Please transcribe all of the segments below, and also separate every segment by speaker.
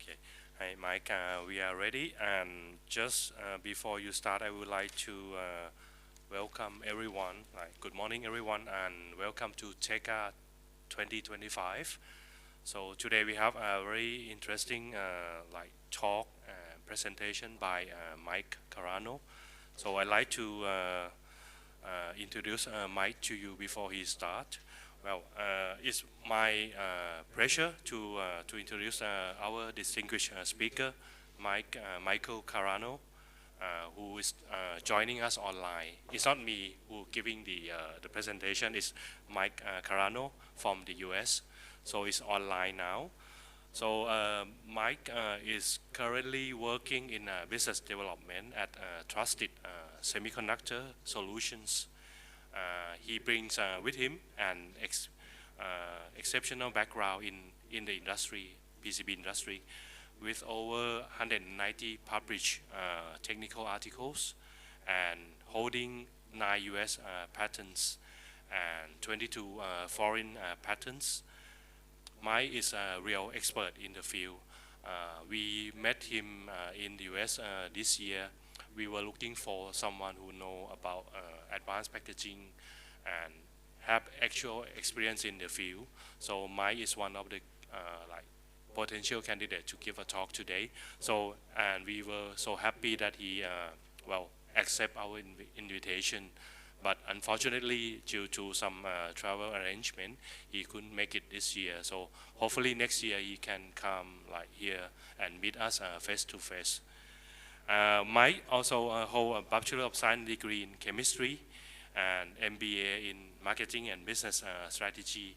Speaker 1: Okay. Hi, Mike. We are ready. And just before you start, I would like to welcome everyone. Good morning, everyone, and welcome to THECA 2025. So today we have a very interesting talk presentation by Mike Carano. So I'd like to introduce Mike to you before he starts. Well, it's my pleasure to introduce our distinguished speaker, Michael Carano, who is joining us online. It's not me who giving the presentation. It's Mike Carano from the U.S. So it's online now. So Mike is currently working in business development at Trusted Semiconductor Solutions. He brings with him an exceptional background in the industry, PCB industry, with over 190 published technical articles and holding 9 US patents and 22 foreign patents. Mike is a real expert in the field. We met him in the US this year. We were looking for someone who know about advanced packaging and have actual experience in the field. So Mike is one of the potential candidate to give a talk today. So and we were so happy that he accept our invitation. But unfortunately, due to some travel arrangement, he couldn't make it this year. So hopefully next year he can come here and meet us face to face. Mike also hold a Bachelor of Science degree in chemistry and MBA in marketing and business strategy.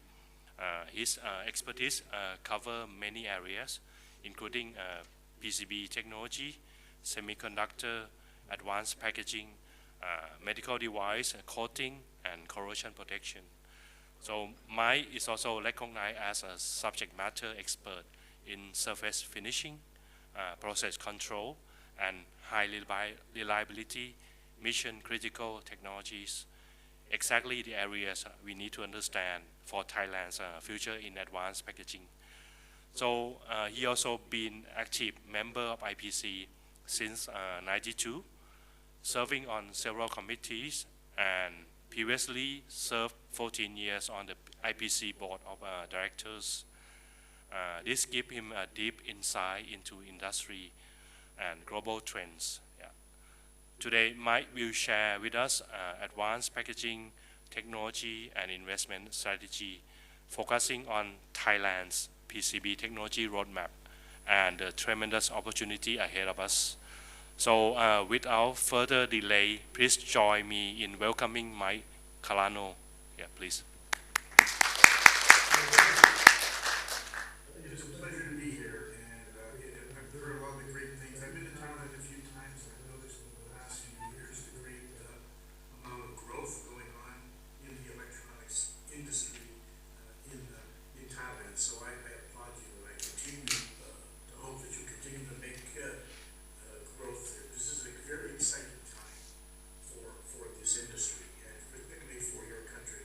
Speaker 1: His expertise cover many areas, including PCB technology, semiconductor, advanced packaging, medical device, coating, and corrosion protection. So Mike is also recognized as a subject matter expert in surface finishing, process control, and high reliability, mission critical technologies, exactly the areas we need to understand for Thailand's future in advanced packaging. So he also been active member of IPC since '92, serving on several committees, and previously served 14 years on the IPC board of directors. This gives him a deep insight into industry and global trends. Yeah. Today, Mike will share with us advanced packaging technology and investment strategy, focusing on Thailand's PCB technology roadmap and the tremendous opportunity ahead of us. So without further delay, please join me in welcoming Mike Carano. Yeah, please.
Speaker 2: It's a pleasure to be here, and I've heard a lot of the great things. I've been to Thailand a few times, and I've noticed in the last few years the great amount of growth going on in the electronics industry in Thailand. So I applaud you, and I continue to hope that you continue to make growth there. This is a very exciting time for this industry, and particularly for your country.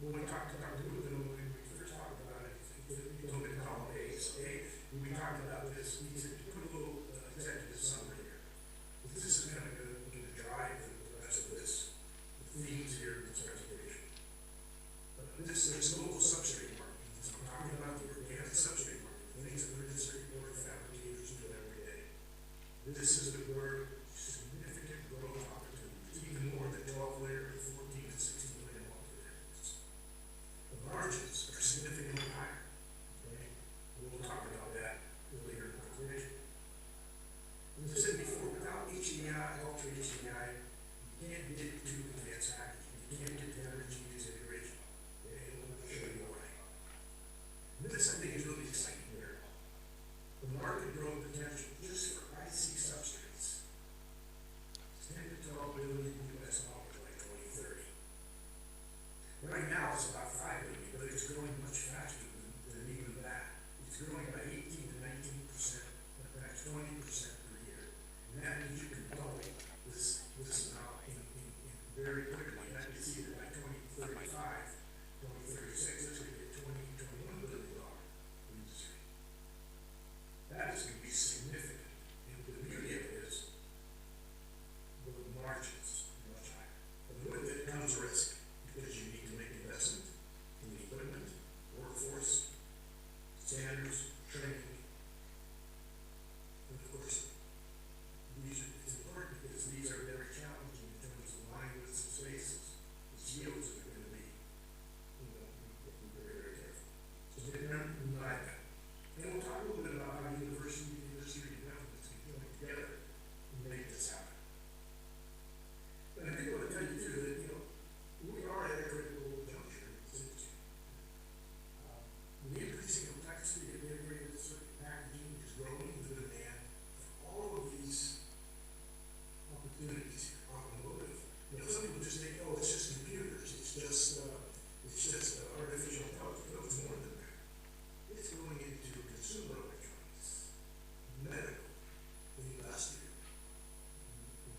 Speaker 2: when we talked about when we first talked about it, you told me to call it A. So A, when we talked about this, we said, put a little executive summary here. This is kind of going to drive the rest of this, the themes here in this presentation. There's local substrate market. So I'm talking about the organic substrate market, things that printed circuit board fabricators do every day. This is where significant growth opportunities, even more than 12 layer, 14 and 16 layer multi-layers. The margins are significantly higher. Okay? We'll talk about that later in the presentation. As I said before, without HDI, ultra HDI, you can't get to advanced packaging. You can't get to heterogeneous integration. Okay? I'll show you why. And this, I think, is really exciting here. The market growth potential just for IC substrates is 10 to 12 billion US dollars by 2030. Right now, it's about 5 billion, but it's growing much faster than even that. It's growing by 18 to 19%, perhaps 20% per year. And that means you can double this amount in very quickly. And you see that by 2035, 2036, it's going to be a $21 billion industry. That is going to be significant. And the beauty of it is the margins are much higher. But with it comes risk, because you need to make investment in the equipment, workforce, standards, training. And of course, it's important because these are very challenging in terms of line widths and spaces. The yields are going to be, very, very careful. So remember that. And we'll talk a little bit about how university and industry developments can join together and make this happen. But I think I want to tell you too that, we are at a critical juncture in this industry. The increasing complexity of integrated circuit packaging is growing the demand for all of these opportunities here. Automotive. Some people just think, oh, it's just computers, it's just artificial intelligence. No, it's more than that. It's going into consumer electronics, medical, industrial.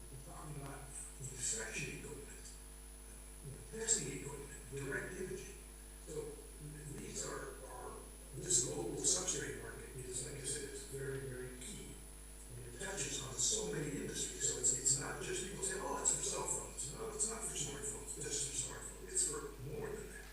Speaker 2: We're talking about inspection equipment, testing equipment, direct imaging. So these are this global substrate market is, like I said, is very, very key. And it touches on so many industries. So it's not just people say, oh, it's for cell phones. No, it's not for smartphones, just for smartphones. It's for more than that.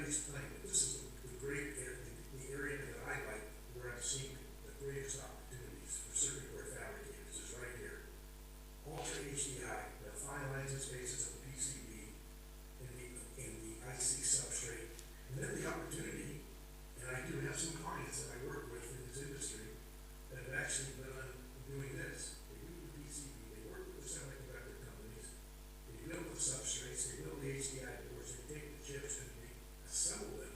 Speaker 2: explain that this is the great area, the area that I like, where I'm seeing the greatest opportunities for circuit board fabricators is right here. Ultra HDI, the finalizing spaces of the PCB and the IC substrate. And then the opportunity, and I do have some clients that I work with in this industry that have actually done doing this. They do the PCB, they work with the semiconductor companies, they build the substrates, they build the HDI boards, they take the chips and they assemble them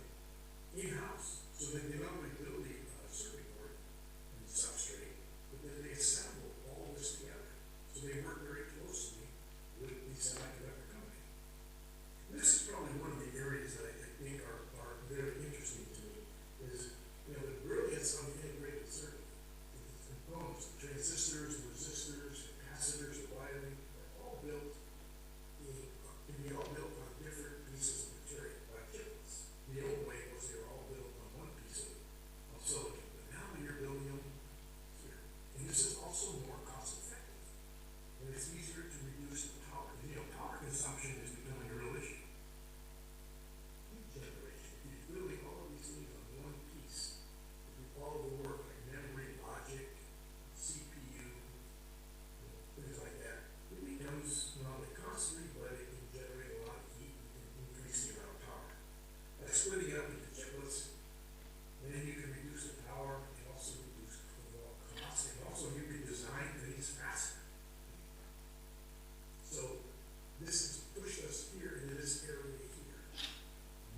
Speaker 2: in-house. So that they not only build the circuit board and the substrate, but then they assemble all this together. So they work very closely with the semiconductor company. And this is probably one of the areas that I think are very interesting to me is, you know, the brilliance of the integrated circuit. The components, the transistors, the resistors, the capacitors, the wiring, are all built can be all built on different pieces of material, like chiplets. The old way was they were all built on one piece of silicon, but now you're building them here. And this is also more cost effective. And it's easier to reduce the power. You know, power consumption is becoming a real issue. Heat generation. You're building all of these things on one piece. You do all of the work like memory, logic, CPU, things like that. It becomes not only costly, but it can generate a lot of heat and increase the amount of power. By splitting it up into chiplets, then you can reduce the power and also reduce overall cost. And also you can design things faster. So this has pushed us here into this area here.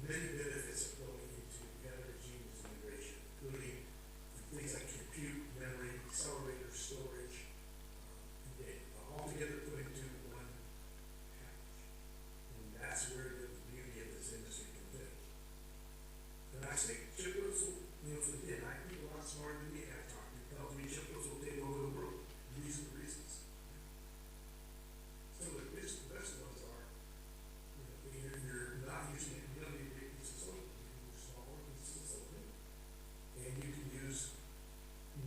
Speaker 2: Many benefits of going into heterogeneous integration, including things like compute, memory, accelerator, storage, and data, all together put into one package. And that's where the beauty of this industry comes in. And I say chiplets will, you know, for the I think a lot smarter than me have talked. It tells me chiplets will take over the world. These are the reasons. Some of the best ones are, you know, you're not using it, you don't need a big piece of silicon, you can use smaller pieces of silicon. And you can use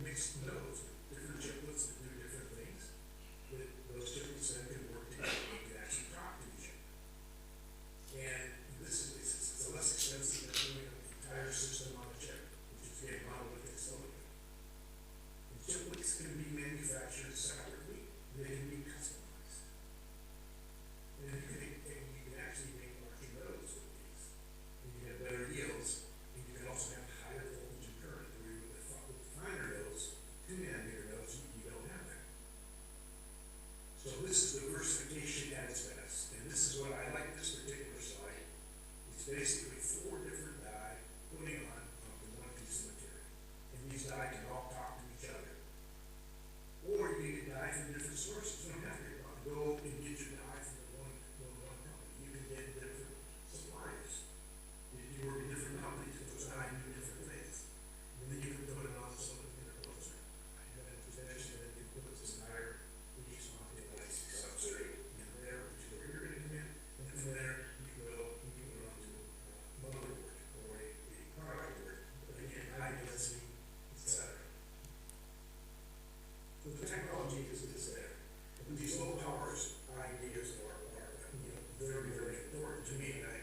Speaker 2: mixed nodes, different chiplets that do different things. But those chiplets then can work together, you can actually talk to each other. And this is it's less expensive than doing an entire system on a chip, which is getting monolithic silicon. And chiplets can be manufactured separately, they can be customized. And you can actually make larger nodes with these. And you have better yields, and you can also have higher voltage and current. Where with the finer nodes, 2 nanometer nodes, you don't have that. So this is diversification at its best. And this is what I like this particular slide. It's basically 4 different die putting on one piece of material. And these die can all talk to each other. Or you can die from different sources. You don't have to go and get your die from one company. You can get different suppliers. You work in different companies, those die do different things. And then you can put it on something interposer. And then eventually you put this entire piece on the IC substrate in there, which is where you're going to come in. And from there you go on to motherboard or a product board. But again, high density, etc. So the technology is there. And these low powers ideas are you know, very, very important to me. And I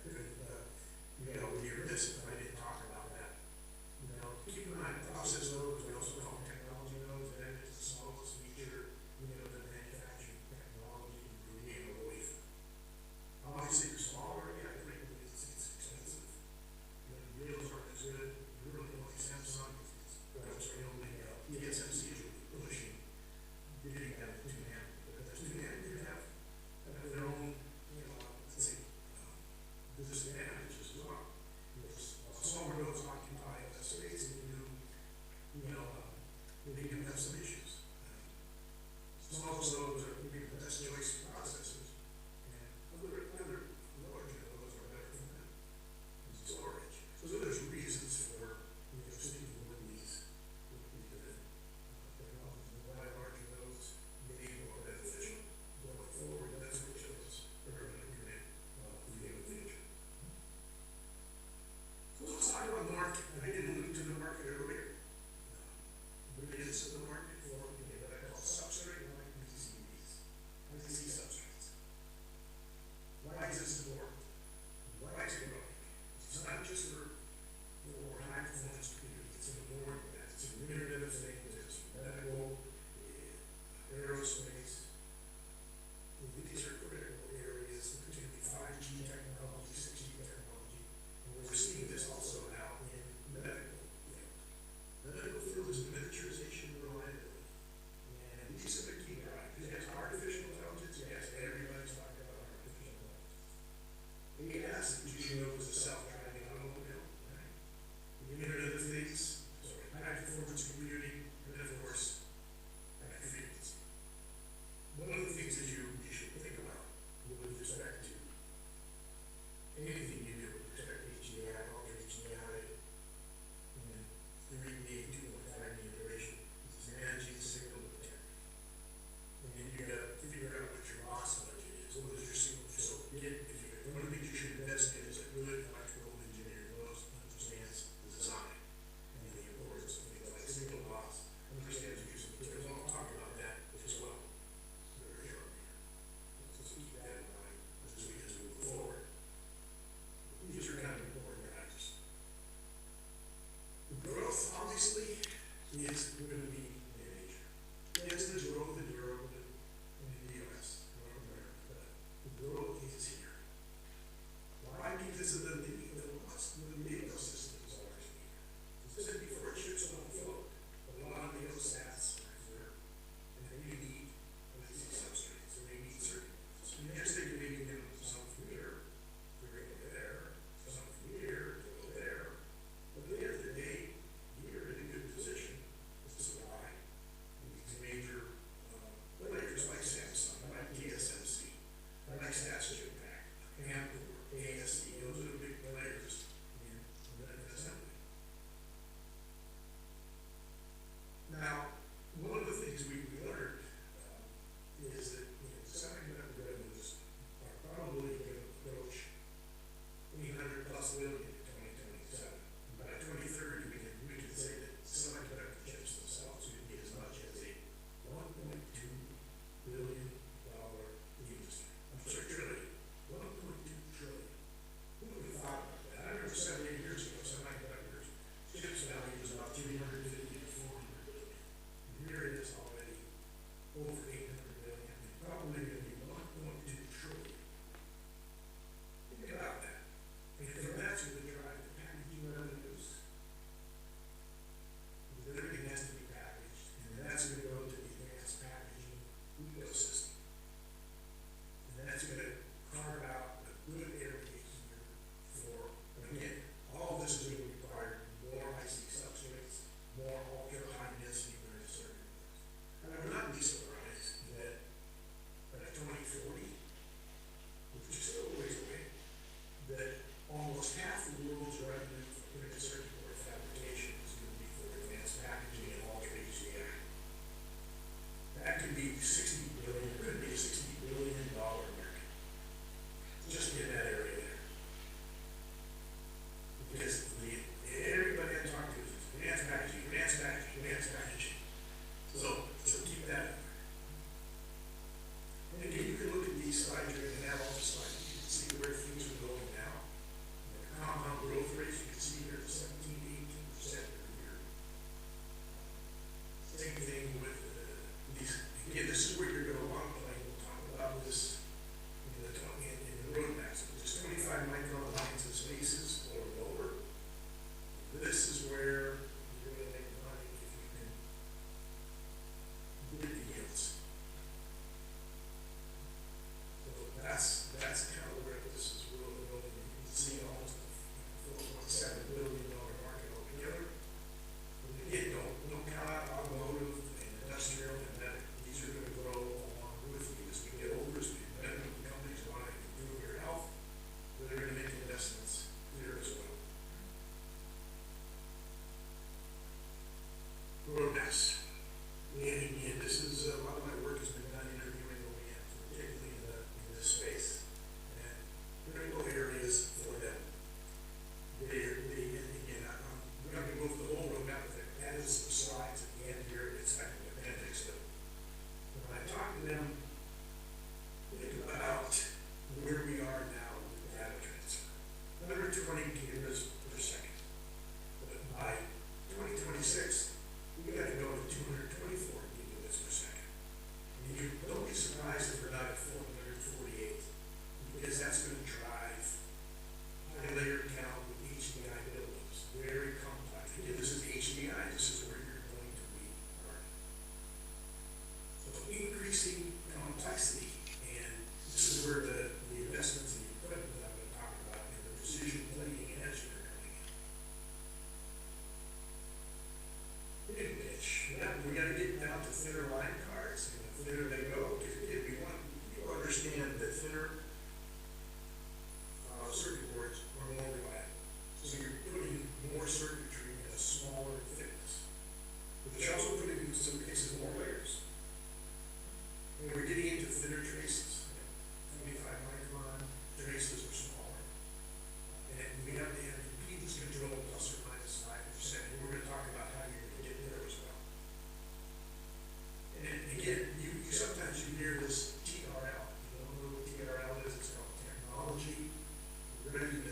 Speaker 2: couldn't, you know, be remiss if I didn't talk about that. You know, keep in mind, process nodes, we also call technology nodes, and it's the smallest feature, you know, the manufacturing technology and creating a wafer. Obviously, the smaller, yeah, I think it's expensive. You know, the yields aren't as good. You really don't like Samsung. That's why only TSMC is really pushing getting down to 2 nanometer. Because 2 nanometer have their own, you know, let's say, One of the things you should invest in is a good electrical engineer who understands design and the importance of things like single lots, understands the use of materials. I'll talk about that as well very shortly. So keep that in mind as we move forward. These are kind of important factors. The growth, obviously, is going to be major. Yes, there's growth in Europe and in the U.S., North America, but the growth is here. Why? Because of the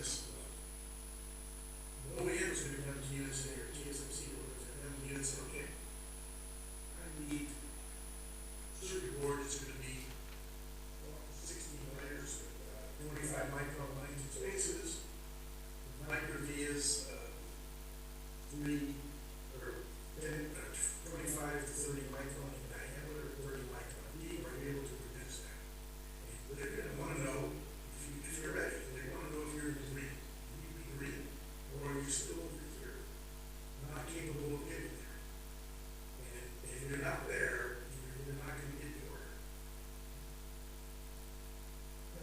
Speaker 2: this. The OEM is going to come to you and say, or TSMC, or come to you and say, okay, I need circuit board that's going to be 16 layers with 25 micron lines and spaces. Micro V is 3 or 10, 25 to 30 micron in diameter, 30 micron V. Are you able to produce that? And they're going to want to know if you're ready. They want to know if you're in the green. You be green, or are you still here, not capable of getting there? And if you're not there, you're not going to get the order.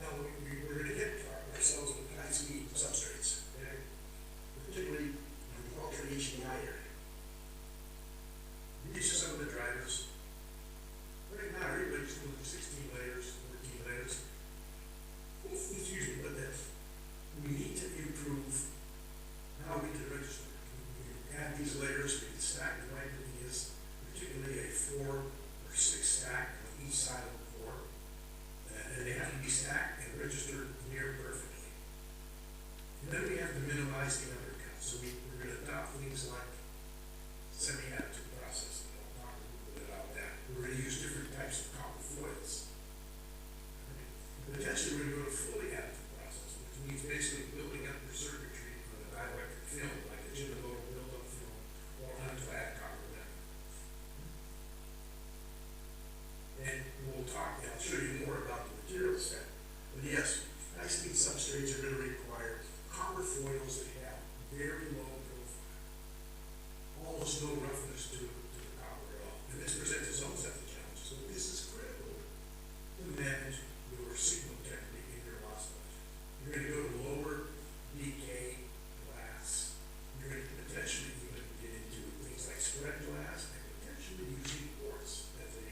Speaker 2: Now we're going to get ourselves with high-speed substrates, okay? Particularly in the ultra HDI area. These are some of the drivers. Right now, everybody's doing 16 layers, 14 layers. It's usually what that. We need to improve how we can register. We can add these layers, we can stack the right ideas, particularly a 4 or 6 stack on each side of the board. And they have to be stacked and registered near perfectly. And then we have to minimize the undercut. So we're going to adopt things like semi-additive processing. I'll talk a little bit about that. We're going to use different types of copper foils. Potentially we're going to go to fully additive process, which means basically building up your circuitry on a dielectric film, like a Ginomoto build-up film, or onto add copper metal. And we'll talk, I'll show you more about the material set. But yes, high-speed substrates are going to require copper foils that have very low profile, almost no roughness to the copper at all. And this presents its own set of challenges. So this is critical to manage your signal integrity in your loss budget. You're going to go to lower decay glass. You're going to potentially even get into things like spread glass and potentially using quartz as a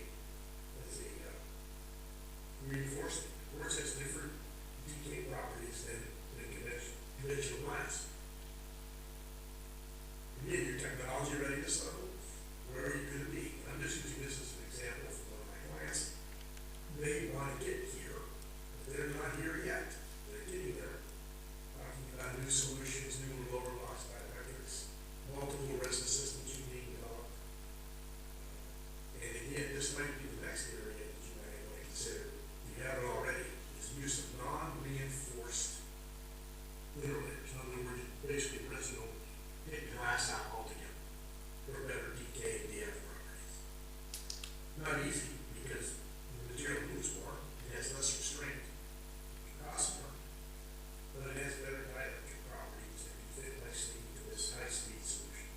Speaker 2: reinforcement. Quartz has different decay properties than conventional glass. Again, your technology readiness level, where are you going to be? I'm just using this as an example from one of my clients. They want to get here, but they're not here yet. They're getting there. Talking about new solutions, new lower loss dielectrics, multiple resin systems you need to develop. And again, this might be the next area that you might want to consider. You have it already. It's the use of non-reinforced interlayers. In other words, basically resin will take glass out altogether for better decay and DF properties. Not easy because the material moves more, it has less restraint, it costs more, but it has better dielectric properties and can fit nicely into this high-speed solution.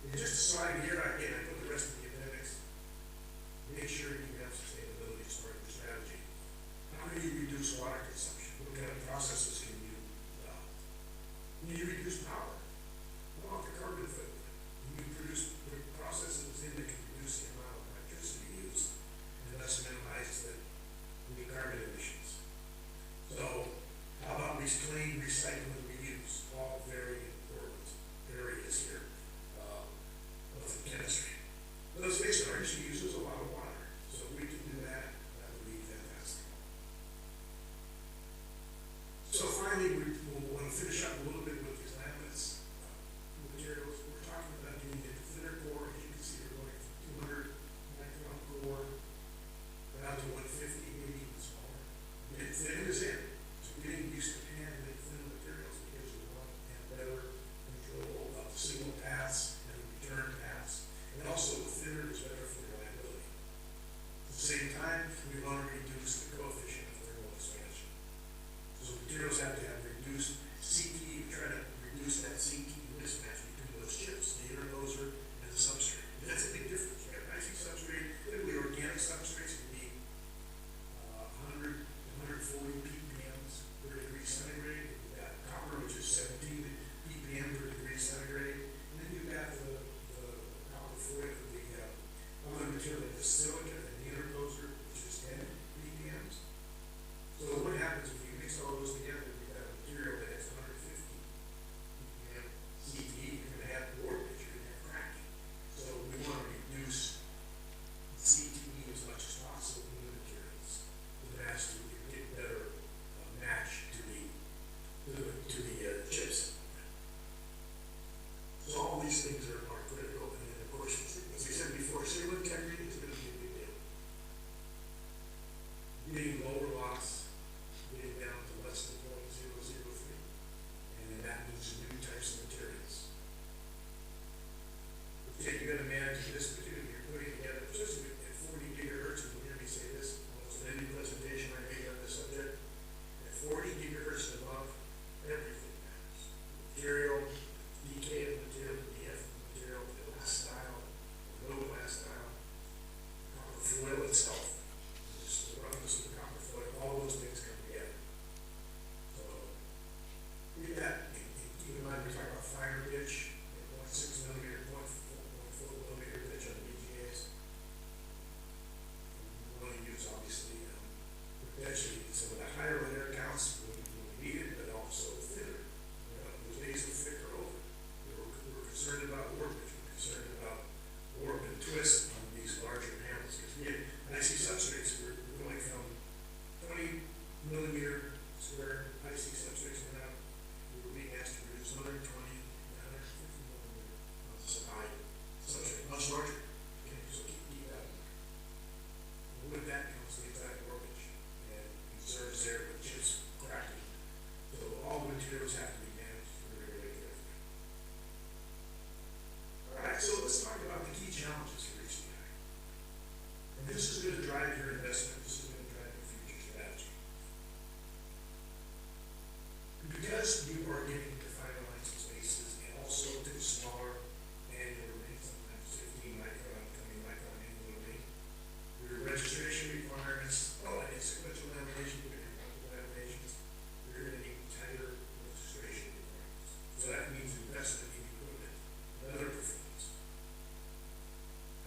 Speaker 2: And just a slide here, again, I put the rest of the appendix. Make sure you have sustainability as part of your strategy. How can you reduce water consumption? What kind of processes can you adopt? Can you reduce power? What about the carbon footprint? Can you produce processes that can reduce the amount of electricity used and thus minimize the carbon emissions? So, how about clean, recycle, and reuse? All very important areas here of chemistry. Let's face it, our industry uses a lot of water. So if we can do that, that would be fantastic. So finally, we'll want to finish up a little bit with these laminates materials. We're talking about getting into thinner core. As you can see, we're going from 200 micron core down to 150, maybe even smaller. And thin is in. So getting used to handling thin materials because you want to have better control of the signal paths and the return paths. And also, the thinner is better for reliability. At the same time, we want to reduce the coefficient of thermal expansion. So materials have to have reduced CT. We try to reduce that CT mismatch between those chips, the interposer and the substrate. And that's a big difference, right? IC substrate, typically organic substrates can be 100 140 ppm per degree centigrade. You've got copper, which is 17 ppm per degree centigrade. And then you've got the copper foil, the other material like the silica and the interposer, which is 10 ppm. So what happens if you mix all those together? You've got square IC substrates went out, we were being asked to produce 120, 150 millimeter supply substrate, much larger. Okay, so keep that in mind. And with that comes the exact voltage and concerns there with chips cracking. So all the materials have to be managed very, very carefully. All right, so let's talk about the key challenges for HDI. And this is going to drive your investment. This is going to drive your future strategy. Because you are getting to finalize spaces and also to smaller annual release, sometimes 15 micron, 20 micron annual release, your registration requirements, and sequential lamination, multiple laminations, you're going to need tighter registration requirements. So that means investment in equipment and other performance.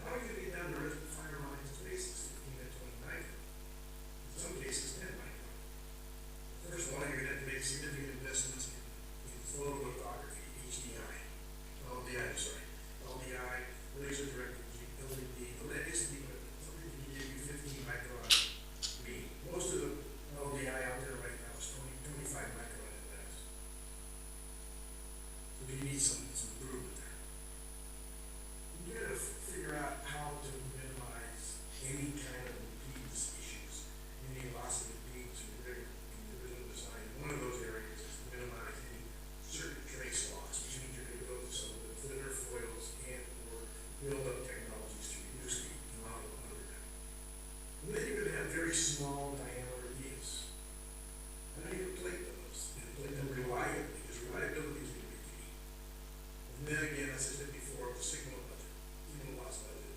Speaker 2: How are you going to get down to finalize spaces 15 and 20 micron? In some cases, 10 micron. First of all, you're going to have to make significant investments in photolithography, HDI, LDI, laser directed LED, the latest equipment. Something can give you 15 micron read. Most of the LDI out there right now is 25 micron at best. So you need some improvement there. You got to figure out how to minimize any kind of impedance issues, any loss of impedance in your individual design. One of those areas is to minimize any circuit trace loss, which means you're going to go to some of the thinner foils and or build up technologies to reduce the amount of underground. And then you're going to have very small diameter vias. How do you plate those? And plate them reliably, because reliability is going to be key. And then again, as I said before, the signal loss budget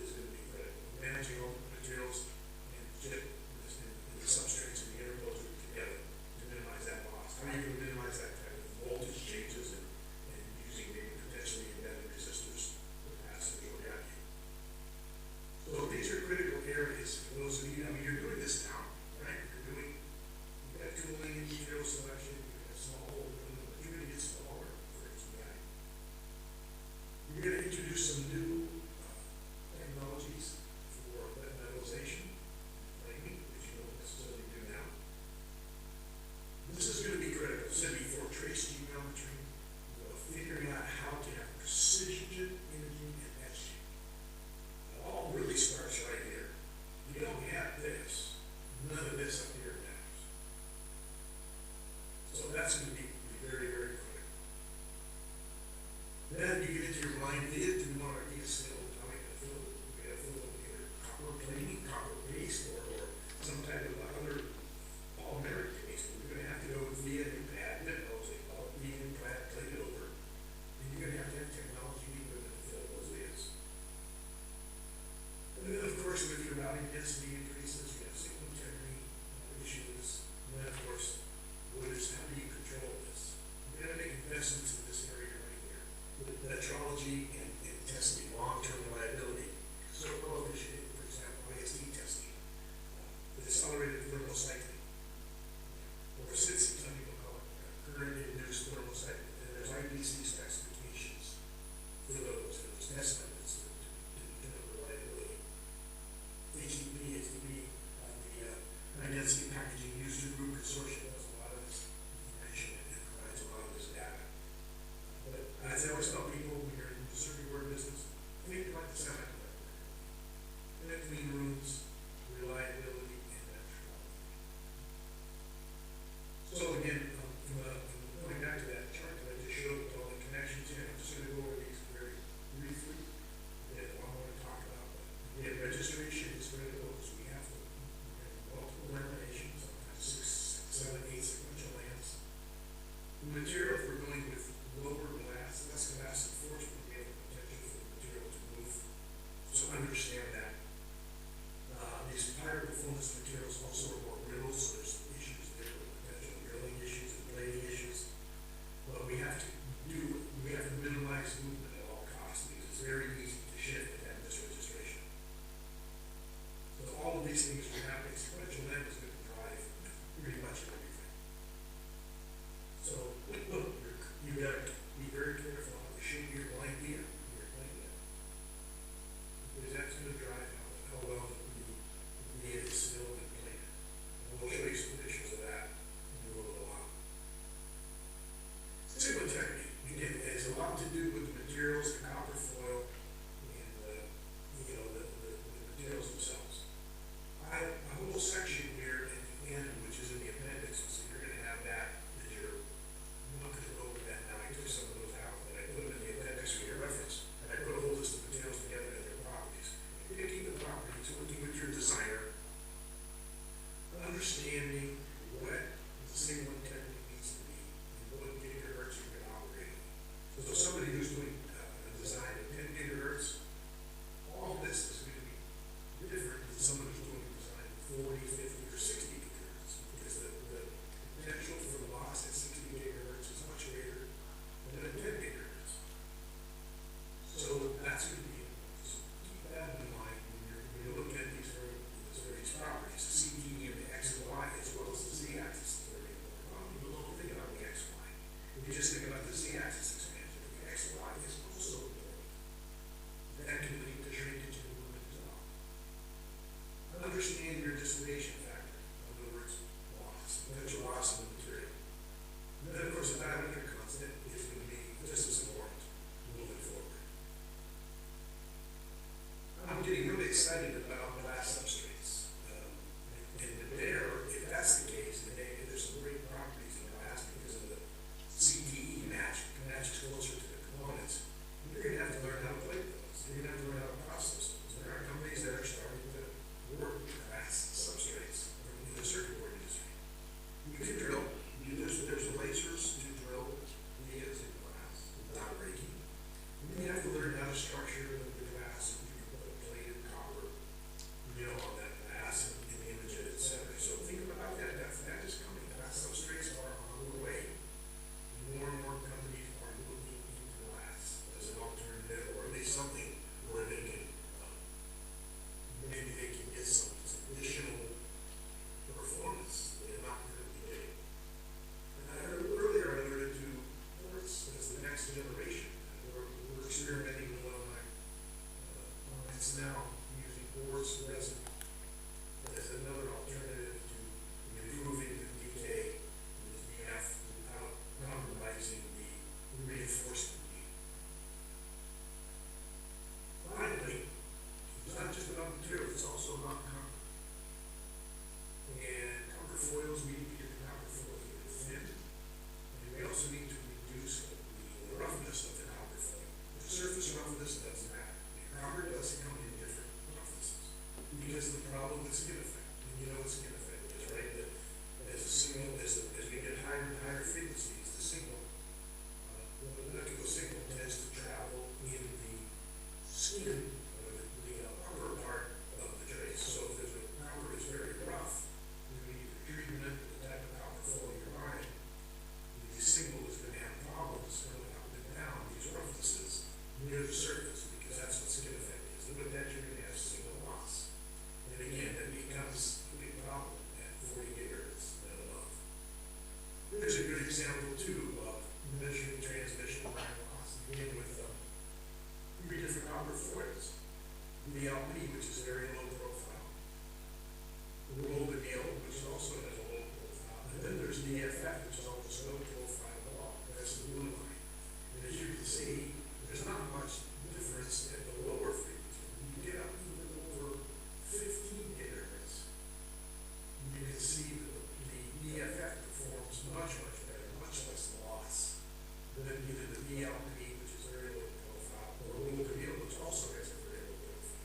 Speaker 2: is going to be critical. Managing all the materials and chip and the substrates and the interposers together to minimize that loss. How are you going to minimize that type of voltage changes and using maybe potentially embedded resistors, capacitors, or what have you? So these are critical areas for those of you. I mean, you're doing this now, right? You've got tooling and material selection, you've got small equipment, but you're going to get smaller for HDI. You're going to introduce some new technologies for metallization, plating, which you don't necessarily do now. This is going to be critical. This is going to be for trace geometry, figuring out how to have precision imaging and etching. It all really starts right here. You don't have this, none of this up here matters. So that's going to be very, very critical. Then you get into your line via, do you want to still atomic fill? You have fill either copper plating, copper paste, or some type of other polymeric paste. You're going to have to go via new pad, via new pad, plate it over. And you're going to have technology to fill those vias. And then, of course, with your routing density increases, you have signal integrity issues. And then, of course, how do you control this? You're going to make investments in this area right here. With metrology and testing, long-term reliability. So coefficient, for example, ISD testing, with accelerated thermal cycling, or SITC, some people call it, current-induced thermal cycling. And there's IPC specifications for those test methods to reliability. HDB is the high-density packaging user group consortium does a lot of this information and provides a lot of this data. But as I always tell people, when you're in the circuit board business, think like the semiconductor. Clean rooms, reliability, and metrology. So again, going back to that chart that I just showed with all the connections here, I'm just going to go over these very briefly. That I want to talk about. Again, registration is critical because we have multiple laminations, sometimes 6, 7, 8 sequential lamps. The material, if we're going with lower glass, less glass enforcement, we have the potential for the material to move. So understand that. These higher performance materials also are more brittle, so there's issues there with potential drilling issues and plating issues. But we have to minimize movement at all costs because it's very easy to shift and have this registration. So all of these things are happening. Sequential lamp is going to drive pretty much everything. So here's a good example too of measuring transmission line loss. Again with three different copper foils. The LP, which is very low profile. The roll anneal, which also has a low profile. And then there's the EFF, which is almost no profile at all. That's the blue line. And as you can see, there's not much difference at the lower frequency. You get up even over 15 gigahertz. You can see that the EFF performs much better, much less loss than either the VLP, which is very low profile, or roll anneal, which also has a very low profile.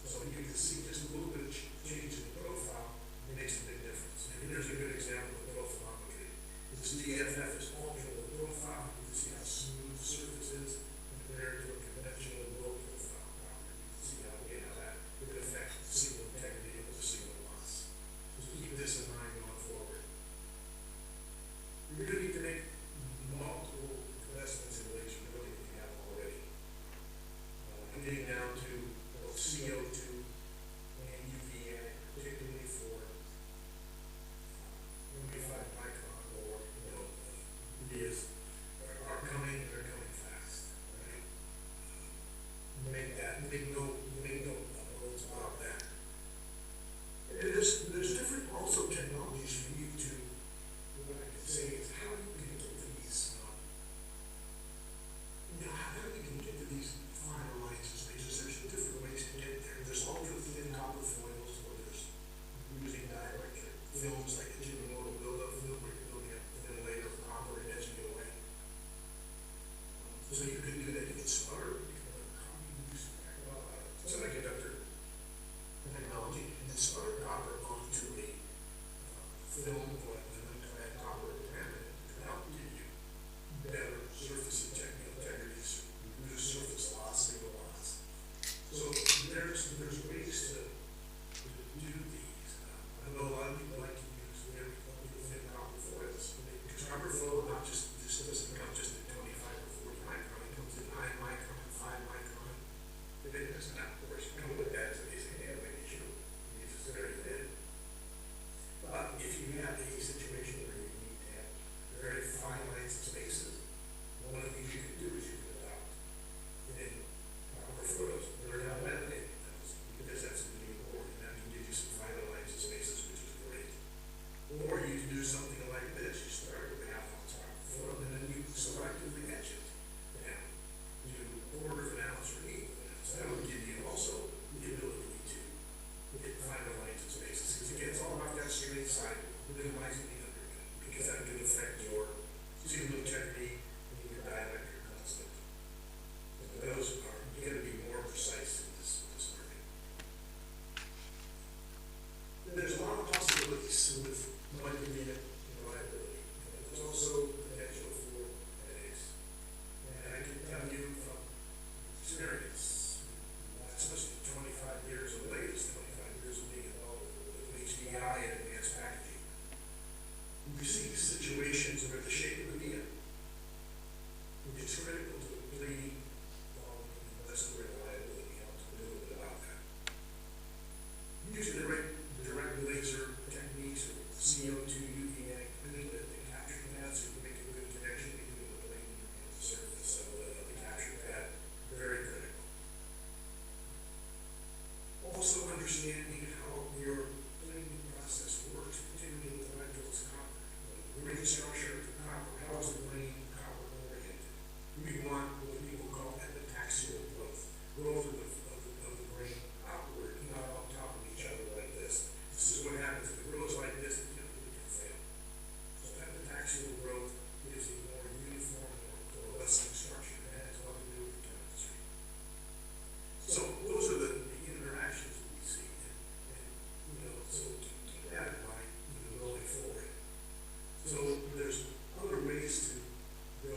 Speaker 2: So you can see just a little bit of change in the profile makes a big difference. And here's a good example of profile. This EFF is ultra low profile. You can see how smooth the surface is compared to a conventional low profile property. You can see how that would affect signal integrity of the signal loss. So keep this in mind going forward. You're going to need to make multiple investments in ways you really have already. I'm getting down to both CO2 and UVA, particularly for 25 micron or videos are coming and they're coming fast, right? Make no bones about that. And there's different also technologies for you to, what I can say is how you can get to these, how you can get to these finer lines and spaces. There's different ways to get there. There's ultra thin copper foils, or there's using dielectric films like the Jimmy build-up film where you're building up a thin layer of copper and etching it away. So you can do that. You can sputter. You can use semiconductor technology and then sputter copper onto a film or an unclad copper laminate to help give you better surface integrity, reduce surface loss, signal loss. So there's ways to do these. I know a lot of people like to use very thin copper foils. Because copper foil doesn't come just in 25 or 40 micron. It comes in 9 micron, 5 micron. It doesn't have, of course, come with that as a handling issue. It's very thin. But if you have a situation where you need to have very fine lines and spaces, one of the things you can do is you can adopt in copper foils. Learn how to laminate those, because that's really important. That can give you some fine lines and spaces, which is great. Or you can do something like this. You start with half on top foil, and then you selectively etch it down. You do a quarter of an ounce or an eighth of an ounce. That would give you also the ability to get finer lines and spaces. Because again, it's all about that straight side, minimizing the undercut, because that can affect your signal integrity and your dielectric constant. And those are going to be more precise in this market. And there's a lot of possibilities with multi-unit reliability. And there's also potential for headaches. And I can tell you from experience, especially 25 years, or the latest 25 years of being involved with HDI and advanced packaging, we see situations where the shape of the media is critical to the cleaning, volume, and less reliability. I'll talk a little bit about that. Using the direct laser techniques or CO2, UVA, the capture pad, so you can make a good connection between the plane and the surface of the capture pad. Very critical. Also understanding how your planing process works, particularly with electrodes copper. The ring structure of the copper, how is the plane copper oriented? We want what people call epitaxial growth. Growth of the grain outward, not on top of each other like this. This is what happens. If it grows like this, it can fail. So epitaxial growth gives a more uniform, more coalescing structure. That has a lot to do with chemistry. So those are the interactions that we see. And so keep that in mind going forward. So there's other ways to go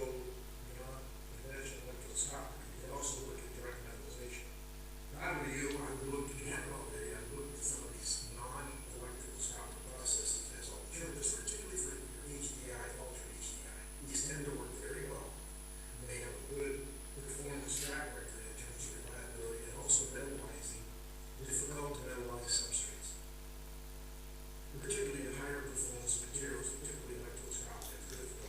Speaker 2: beyond conventional electroscopy. You can also look at direct metallization. Not only you, I've looked again already, I've looked at some of these non-electroscopic processes as alternatives, particularly for HDI, ultra HDI. These tend to work very well. They have a good performance track record in terms of reliability and also metallizing difficult to metallize substrates. And particularly the higher performance materials, particularly electroscopic, good for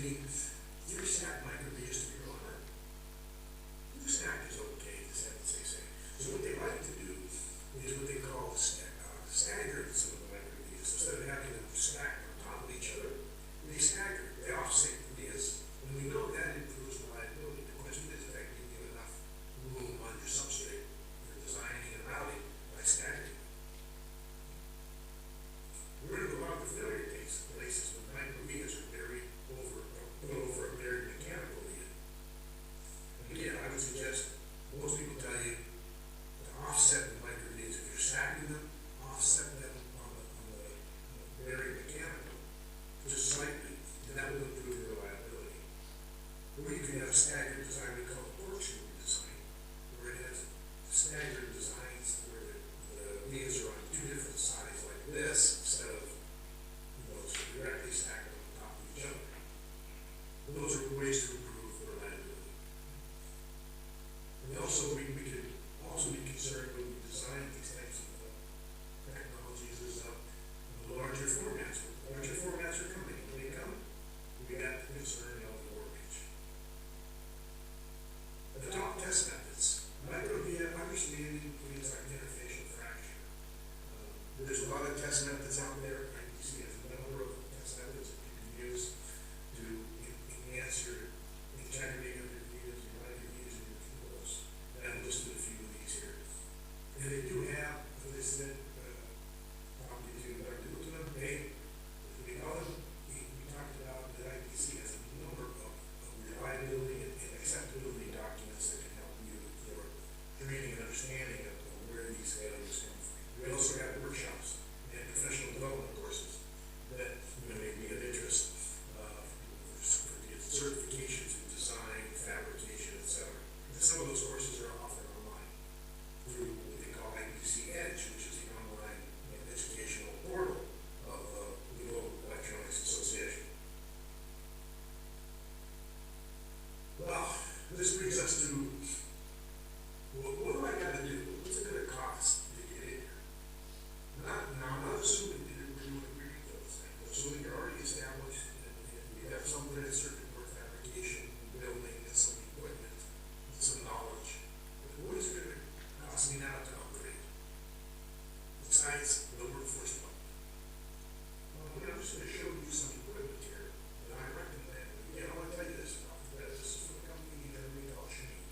Speaker 2: getting your stack micrometers to be real hard. Your stack is okay, just have to say. So what they like to do is what they call staggered some of the micrometers. Instead of having them stacked on top of each other, they stagger, they offset the vias. And we know that improves reliability. The question is, if that can give you enough room on your substrate for designing and routing by staggering. We're going to go out to failure case places where micrometers are buried over a buried mechanical lead. And again, I would suggest most people tell you to offset the micrometers. If you're stacking them, offset them on the buried mechanical just slightly, and that will improve your reliability. Or you can have a staggered design we call a horseshoe design, where it has staggered designs where the leaves are on two different sides like this, instead of directly stacked on top of each other. And those are ways to improve reliability. And also, we could also be concerned when we design these types of technologies is the larger formats. Larger formats are coming. When they come, we got the concern of the workbench. At the top test methods, micro-via understanding things like interfacial fracture. There's a lot of test methods out there. You see there's a number of test methods that you can use to enhance your integrity of your vias, your light of vias, and your tools. And I've listed a few of these here. And they do have, as I said, probably to them, we call them, we talked about that IPC has a number of reliability and acceptability documents that can help you with your training and understanding of where these failures come from. We also have workshops and professional development courses that may be of interest for certifications in design, fabrication, etc. And some of those courses are offered online through what they call IPC Edge, which is the online educational portal of the Global Electronics Association. Well, this brings us to what do I got to do? What's it going to cost to get in here? Now, I'm not assuming that we're doing a great those things. I'm assuming you're already established and you have some printed circuit board fabrication, building, and some equipment, and some knowledge. But what is it going to cost me now to upgrade? Besides the workforce development. Well, I'm just going to show you some equipment here that I recommend. Again, I want to tell you this stuff. This is from a company that we call Shane.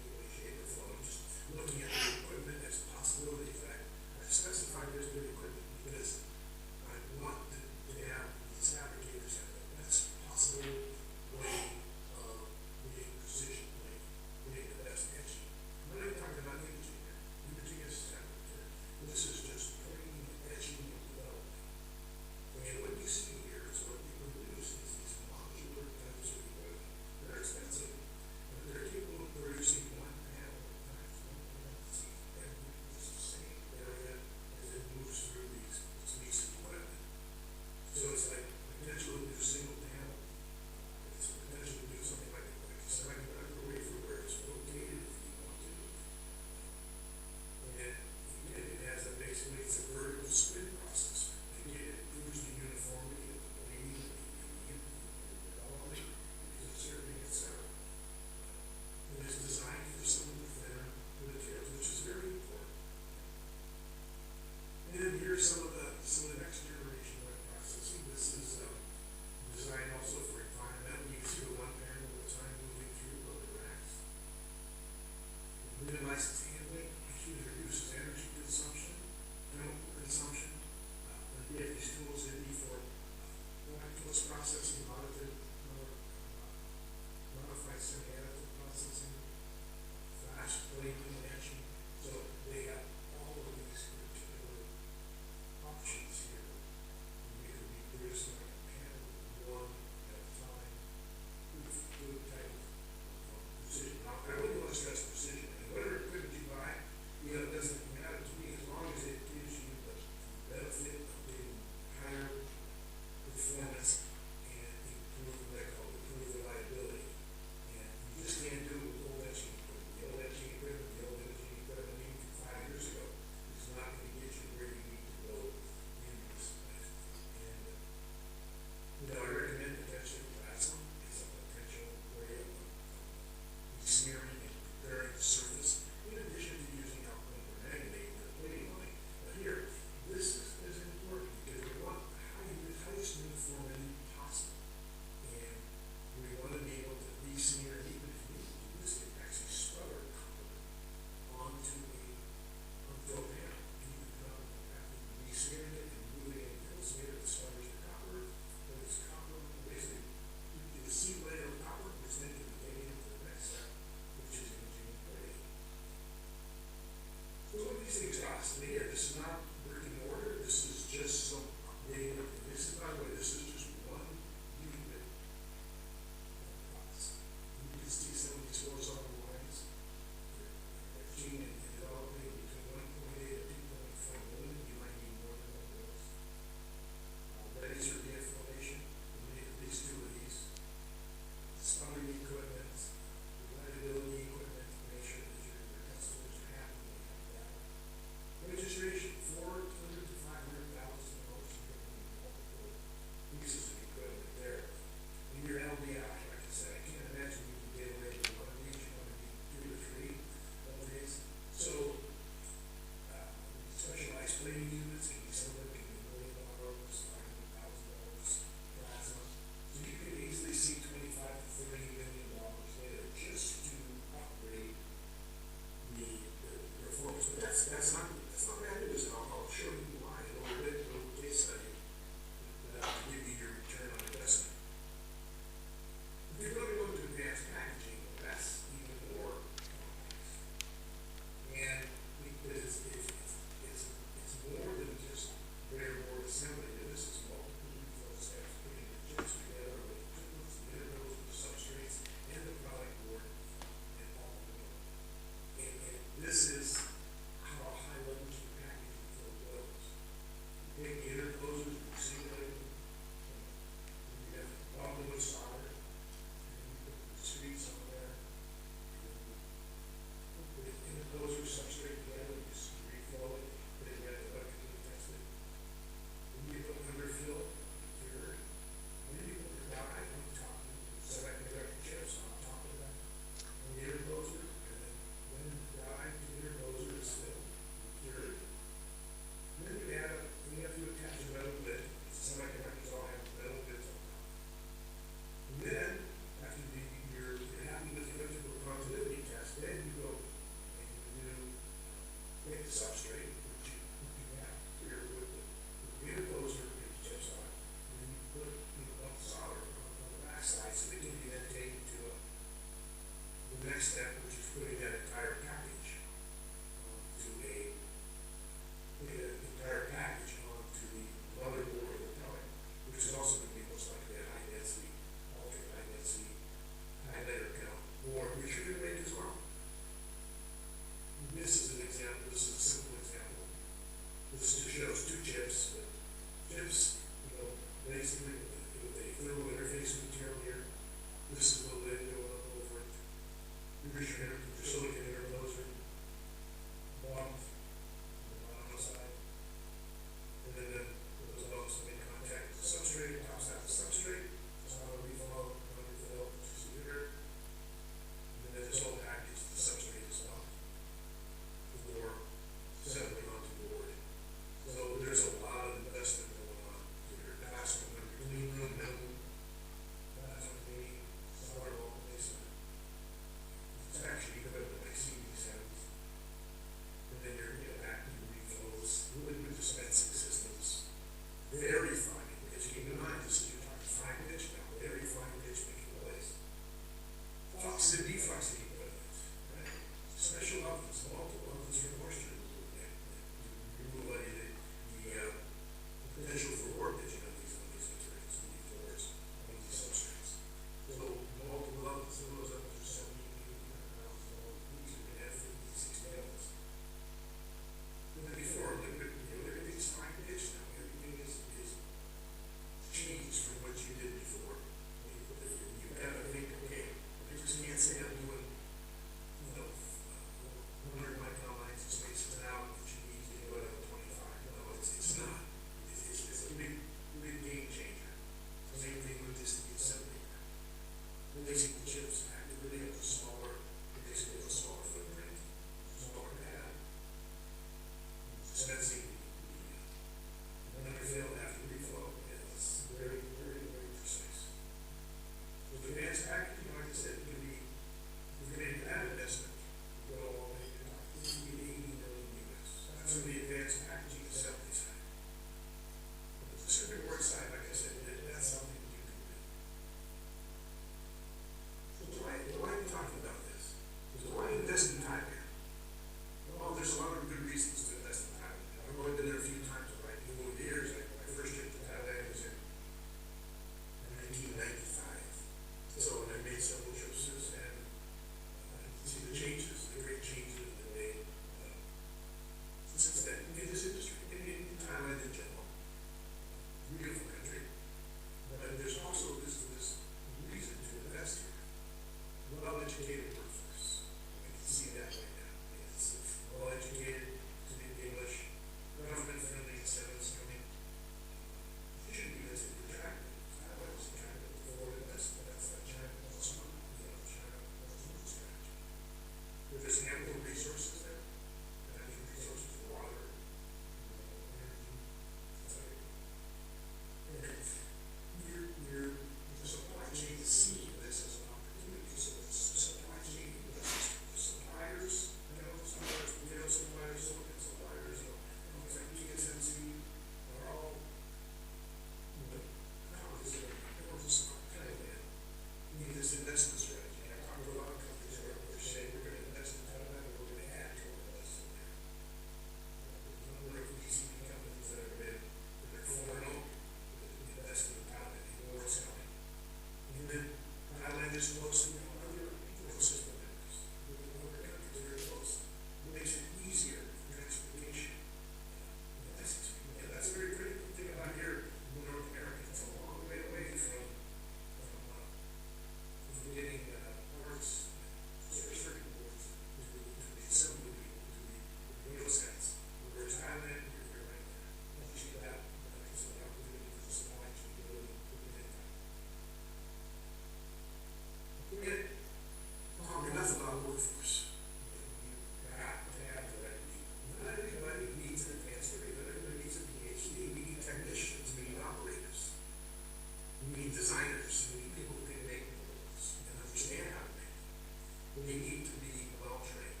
Speaker 2: need designers, we need people who can make molds and understand how to make them. They need to be well trained.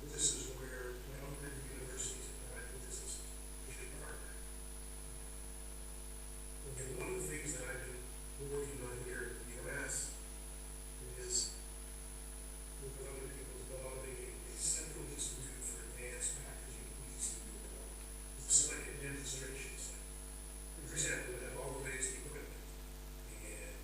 Speaker 2: And this is where my own universities, I think this is a big part of that. And one of the things that I've been working on here in the U.S. is with other people developing a central institute for advanced packaging PCB. It's like a demonstration site. For example, we have all the latest equipment, and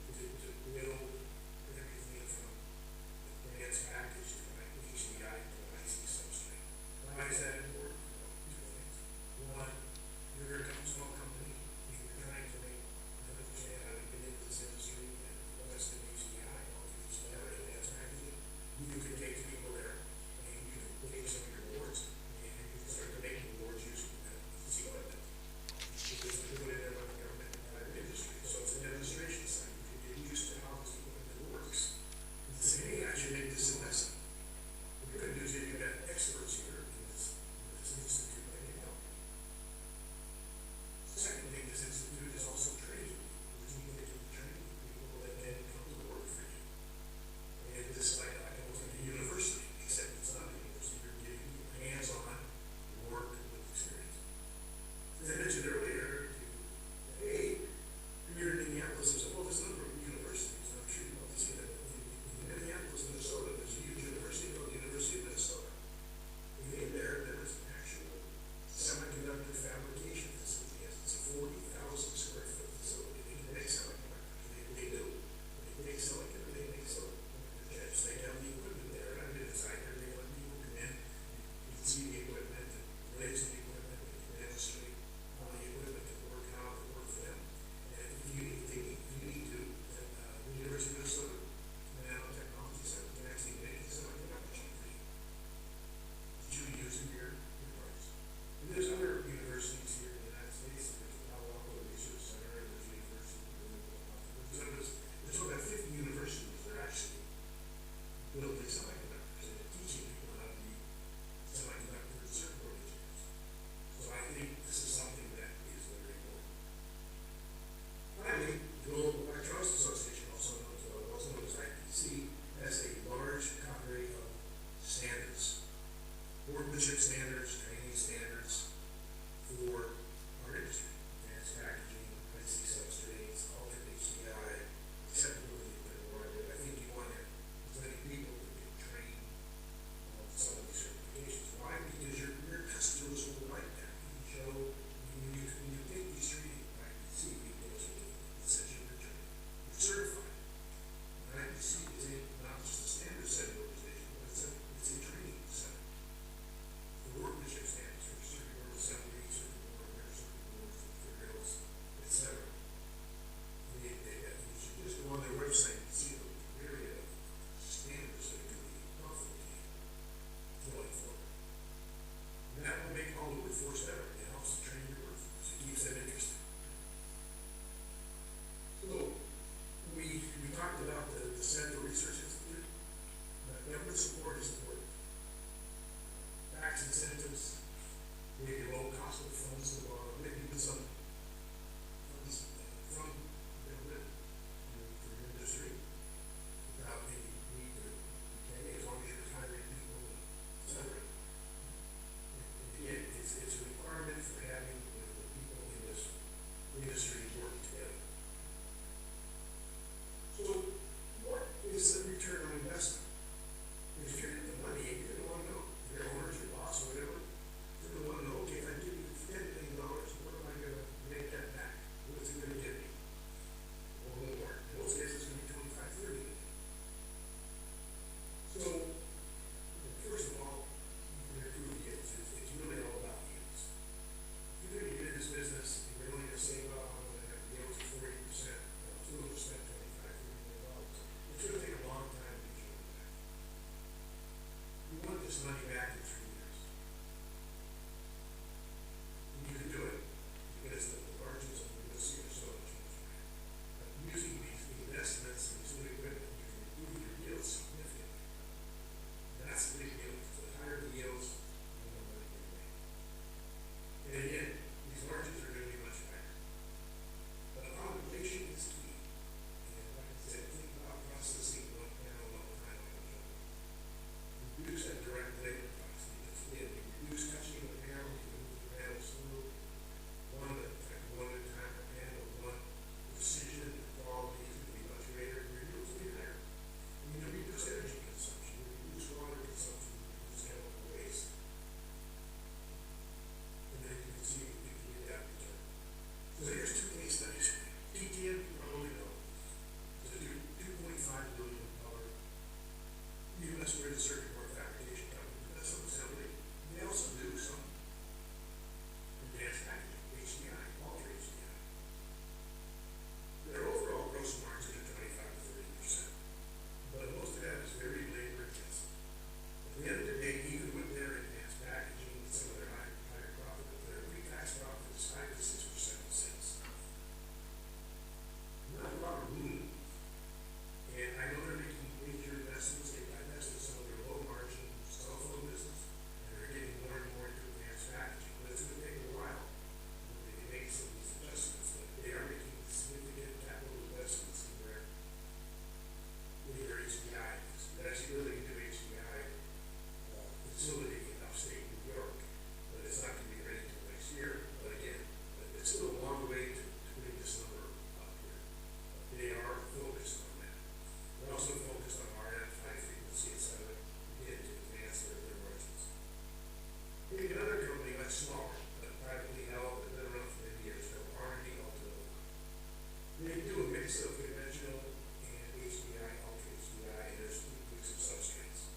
Speaker 2: mix of conventional and HDI, ultra HDI, and there's some substrates.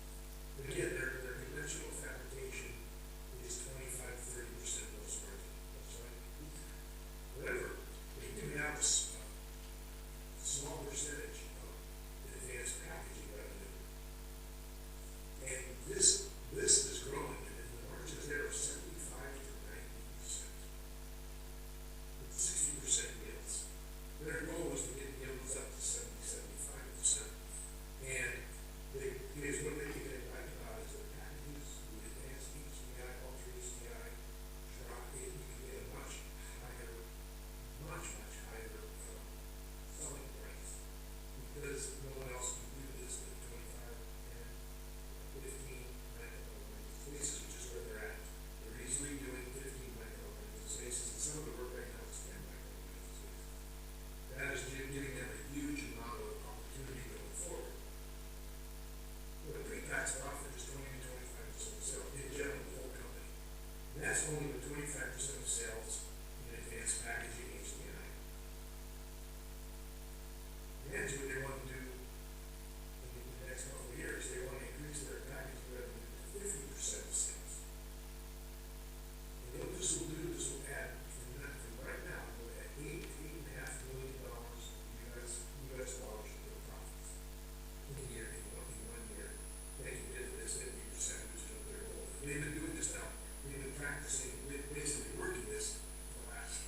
Speaker 2: But again, their conventional fabrication is 25 to 30% gross margin. That's right. However, they do have a small percentage of advanced packaging revenue. And this is growing, and the margins there are 75 to 90%. With 60% yields. Their goal is to get yields up to 70, 75%. And here's what they can like about is the packages, the advanced HDI, ultra HDI, drop in, you can get a much higher selling price. Because no one else can do this at 25 and 15 micrometers spaces, which is where they're at. They're easily doing 15 micrometers spaces, and some of the work right now is 10 micrometers spaces. That is giving them a huge amount of opportunity going forward. Well, the pre-tax profit is 20 to 25% of sales in general, the whole company. And that's only with 25% of sales in advanced packaging HDI. And that's what they want to do in the next couple of years. They want to increase their packaging revenue to 50% of sales. And what this will do, this will add, from right now, we'll add $8.5 million US dollars in profits in a year, in 1 year. They can get this 50% of their goal. They've been doing this now. They've been practicing, basically working this for the last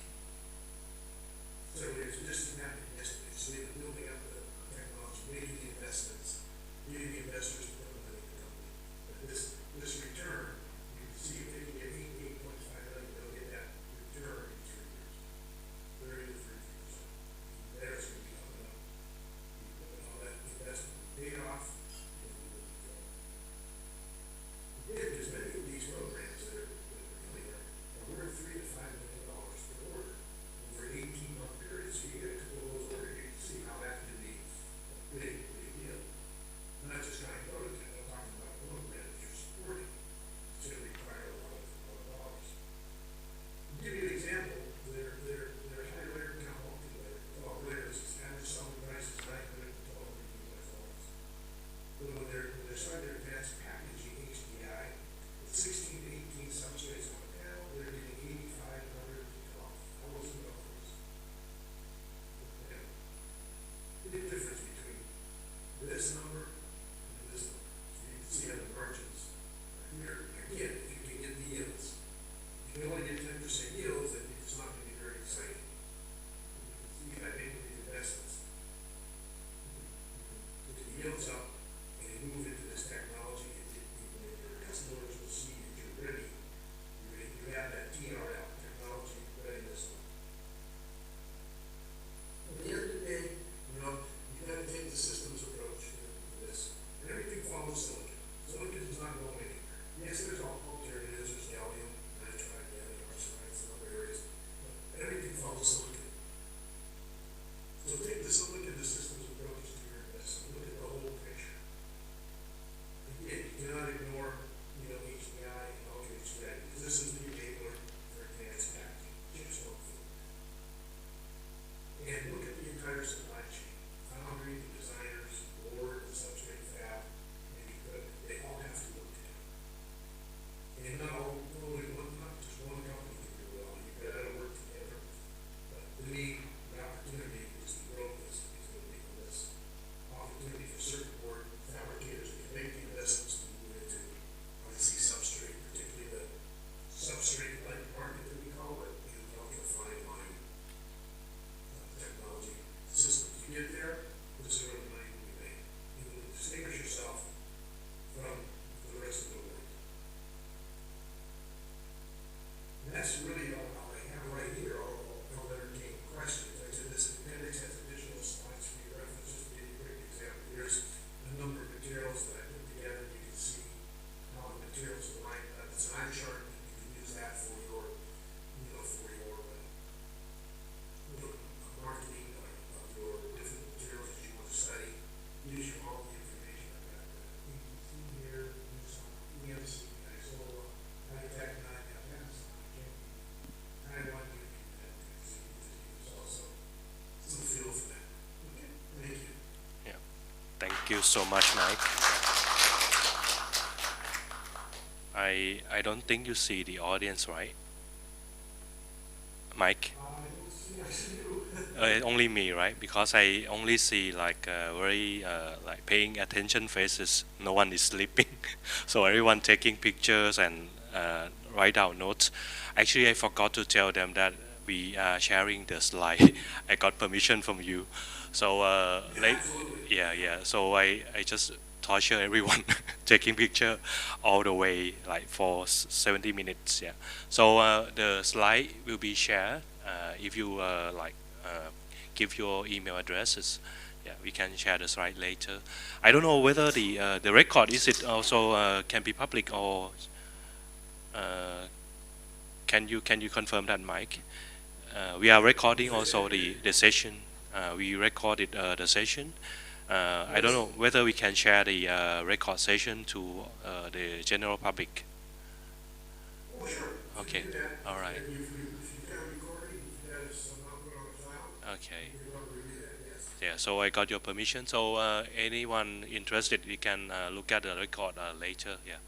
Speaker 2: several years. This didn't happen yesterday. So they've been building up the technology, making the investments, getting the investors to put money in the company. But this return, you can see if they can get 8.5 million, they'll get that return in 3 years. 30 to 33%. There's going to be coming up. All that investment paid off. Again, there's many of these programs that are coming up are worth $3 to $5 million per order over an 18-month period. So you get a couple of those orders, you can see how that can be a big deal. Not just kind of prototype, I'm talking about a program that you're supporting. It's going to require a lot of dollars. I'll give you an example. They're high-layer count multi-layer. All layers, average selling price is $900 to $1,200 US dollars. But when they're starting their advanced packaging HDI, with 16 to 18 substrates on the panel, they're getting $8,500 to $1,000. The big difference between this number and this number. So you can see how the margins are here. Again, if you can get the yields. If you can only get 10% yields, then it's not going to be very exciting. You can see by making these investments. You can get the yields up and move into this technology, and your customers will see that you're ready. You have that TRL, technology readiness. At the end of the day, you've got to take the systems approach to this. And everything follows silicon. Silicon is not going anywhere. Yes, there's alternatives, there's gallium, nitride, gallium arsenide, some other areas. But everything follows silicon. So take the silicon to systems approach to your investment. Look at the whole picture. Again, you cannot ignore, HDI and ultra HDI, because this is the enabler for advanced packaging. Chips don't food. And look at the entire supply chain. Foundry, the designers, board, the substrate fab, and equipment. They all have to work together. And not just one company can do it all. You've got to work together. But to me, the opportunity is to grow this, is going to be this opportunity for circuit board fabricators to make the investments to move into IC substrate, particularly the substrate-like market that we call it, and ultra fine line technology systems. You get there, this is where the money will be made. You will distinguish yourself from the rest of the world. And that's really all I have right here. I'll entertain questions. Like I said, this appendix has additional slides for your reference. Just to give you a quick example. Here's a number of materials that I put together. You can see how the materials are lined up. It's an eye chart. You can use that for your marketing of your different materials
Speaker 1: Thank you so much, Mike. I don't think you see the audience, right? Mike? Only me, right? Because I only see like very like paying attention faces. No one is sleeping, so everyone taking pictures and write down notes. Actually, I forgot to tell them that we are sharing the slide. I got permission from you, so yeah. So I just torture everyone taking picture all the way like for 70 minutes. Yeah. So the slide will be shared if you like give your email addresses. Yeah, we can share the slide later. I don't know whether the record is it also can be public or uh, can you confirm that, Mike? We are recording also the session. We recorded the session. I don't know whether we can share the record session to the general public.
Speaker 2: Oh, sure.
Speaker 1: Okay.
Speaker 2: Do that.
Speaker 1: All right.
Speaker 2: If you've got a recording, if you got somehow put on a file,
Speaker 1: Okay.
Speaker 2: you can probably do that, yes.
Speaker 1: Yeah. So I got your permission. So anyone interested, you can look at the record later. Yeah.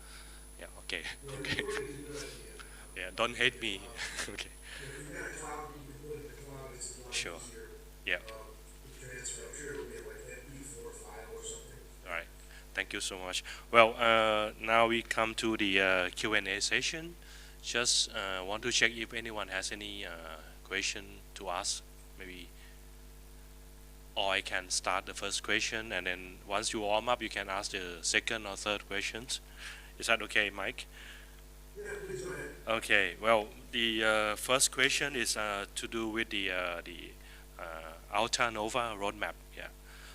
Speaker 1: Yeah. Okay.
Speaker 2: Yeah,
Speaker 1: Okay.
Speaker 2: recording is a good idea.
Speaker 1: Yeah. Don't hate me. Okay.
Speaker 2: If you've got a cloud, you can put it in the cloud, it's a lot
Speaker 1: Sure.
Speaker 2: easier.
Speaker 1: Yeah.
Speaker 2: To transfer, I'm sure it'll be like that MP4 file or something.
Speaker 1: All right. Thank you so much. Well, now we come to the Q&A session. Just want to check if anyone has any question to ask, maybe, or I can start the first question, and then once you warm up, you can ask the second or third questions. Is that okay, Mike?
Speaker 2: Yeah, please go ahead.
Speaker 1: Okay. Well, the first question is to do with the Alta Nova roadmap. Yeah.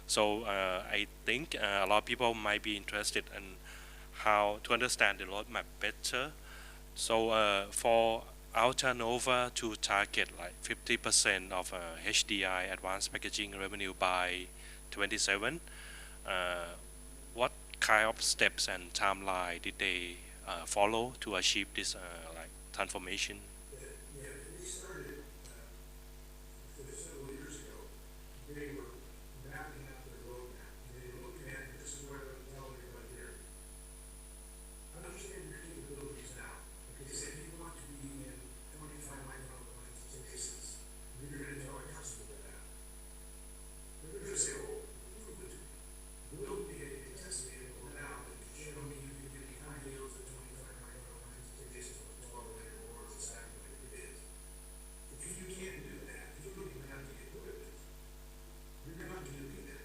Speaker 1: So I think a lot of people might be interested in how to understand the roadmap better. So for Alta Nova to target like 50% of HDI advanced packaging revenue by 27, uh, what kind of steps and timeline did they follow to achieve this like transformation?
Speaker 2: Yeah, they started, several years ago, they were mapping out their roadmap, and they were looking at, this is what I'm telling everybody here. Understand your capabilities now. Like they said, if you want to be in 25 micron lines to basis, you're gonna tell a customer that. They're gonna say, oh, we'll be estimated or now, but show me you can get high yields at 25 micron lines to basis on 12 layer boards, exactly like it is. If you can't do that, if you don't even have the equipment, you're not gonna do that.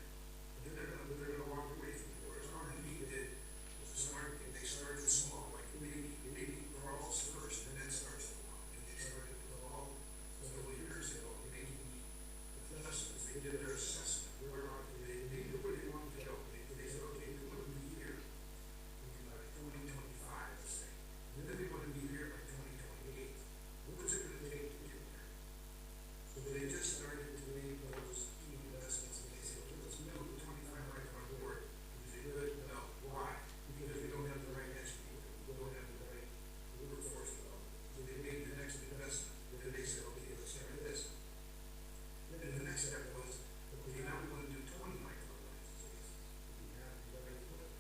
Speaker 2: They're gonna walk away from you. Whereas R&D did, was a smart thing, they started small, like maybe crawls first, and then starts to walk. And they started to crawl several years ago, making the adjustments, they did their assessment, where are they knew where they wanted to go. They said, okay, we want to be here in like 2025, let's say. And then they want to be here by 2028. What was it gonna take to get there? So they just started to make those key investments, and they said, well, let's build a 25 micron board. And they good? No. Why? Because we don't have the right expertise, we don't have the right workforce development. So they made the next investment, and then they said, okay, let's try this. Then the next step was, okay, now we want to do 20 micron lines. So we have the right equipment.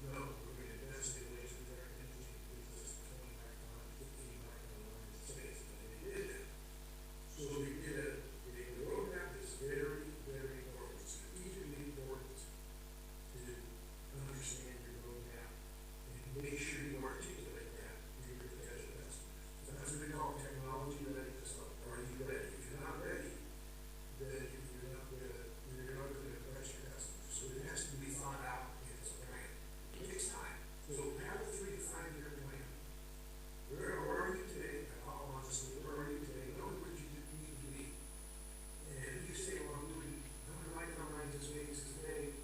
Speaker 2: No, we're going to invest in laser direct imaging, gives us 20 micron, 15 micron lines of space. And they did that. So we did the roadmap is very, very important. It's strategically important to understand your roadmap and make sure you articulate that in your potential investment. So that's what they call technology readiness. Are you ready? If you're not ready, then you're not going to impress your customers. So it has to be thought out and it's a plan. It takes time. So have a 3 to 5 year plan. Where are you today? I'll honestly, where are you today? Know where you need to be. And if you say, well, I'm doing 100 micron lines this way, this today,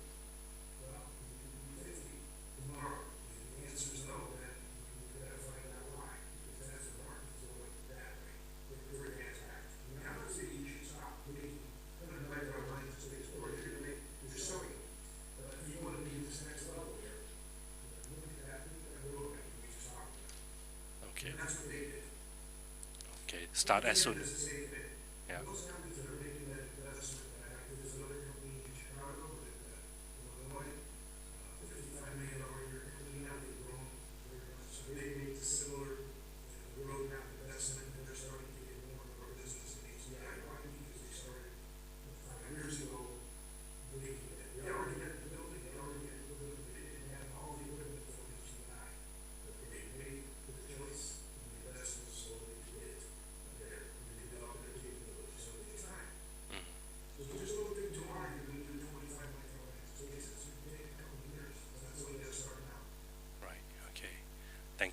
Speaker 2: well, you can do 50 tomorrow. If the answer is no, then you gotta find out why. Because that's the market is going that way. We're advanced act. And I'm not saying you should stop making 100 micron lines this way, or you're gonna make, you're just sewing them. But if you wanna be at this next level here, look at that roadmap we just talked about.
Speaker 1: Okay.
Speaker 2: And that's what they did.
Speaker 1: Okay. Start as soon.
Speaker 2: Does the same thing.
Speaker 1: Yeah.
Speaker 2: Those companies that are making that investment, there's another company in Chicago, Illinois,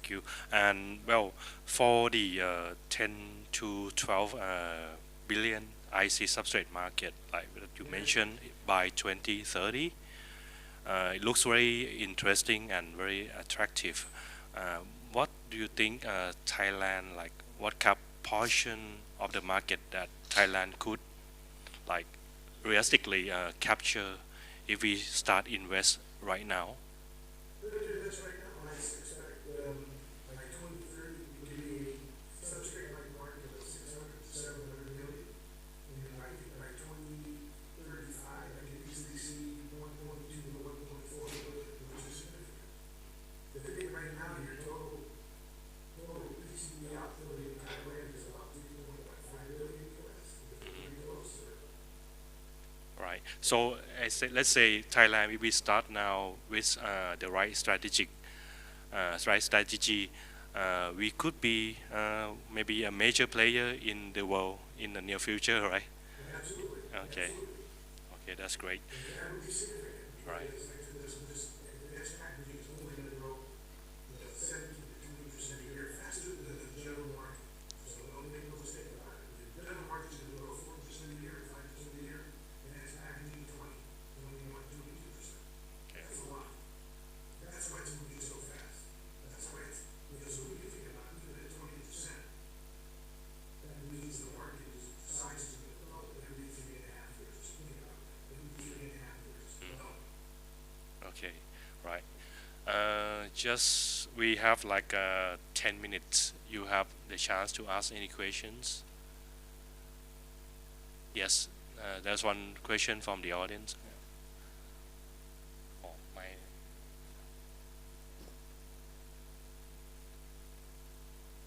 Speaker 1: Thank you. And well, for the 10 to 12 billion IC substrate market, like that you mentioned, by 2030, it looks very interesting and very attractive. What do you think Thailand, like what portion of the market that Thailand could like realistically capture if we start invest right now?
Speaker 2: That's right now, I expect, by 2030, it will be a substrate like market of 600 to 700 million. And I think by 2035, I can easily see 1.2 to 1.4 billion, which is significant. The thing right now, your total PCB output in Thailand is about 3.5 billion US. Pretty close there.
Speaker 1: Right. So I say, let's say Thailand, if we start now with the right strategy, we could be maybe a major player in the world in the near future, right?
Speaker 2: Absolutely.
Speaker 1: Okay.
Speaker 2: Absolutely.
Speaker 1: Okay, that's great.
Speaker 2: And that would be significant.
Speaker 1: Right.
Speaker 2: This advanced packaging is only going to grow 17 to 20% a year, faster than the general market. So don't make no mistake about it. The general market is going to grow 4% a year, 5% a year, and advanced packaging 21, 22%.
Speaker 1: Okay.
Speaker 2: That's a lot. That's why it's moving so fast. That's why it's, because when you think about even at 20%, that means the market is size is going to grow every 3.5 years. Think about that. Every 3.5 years. Well,
Speaker 1: Okay. Right. Just we have like 10 minutes. You have the chance to ask any questions. Yes. There's one question from the audience. Oh, my.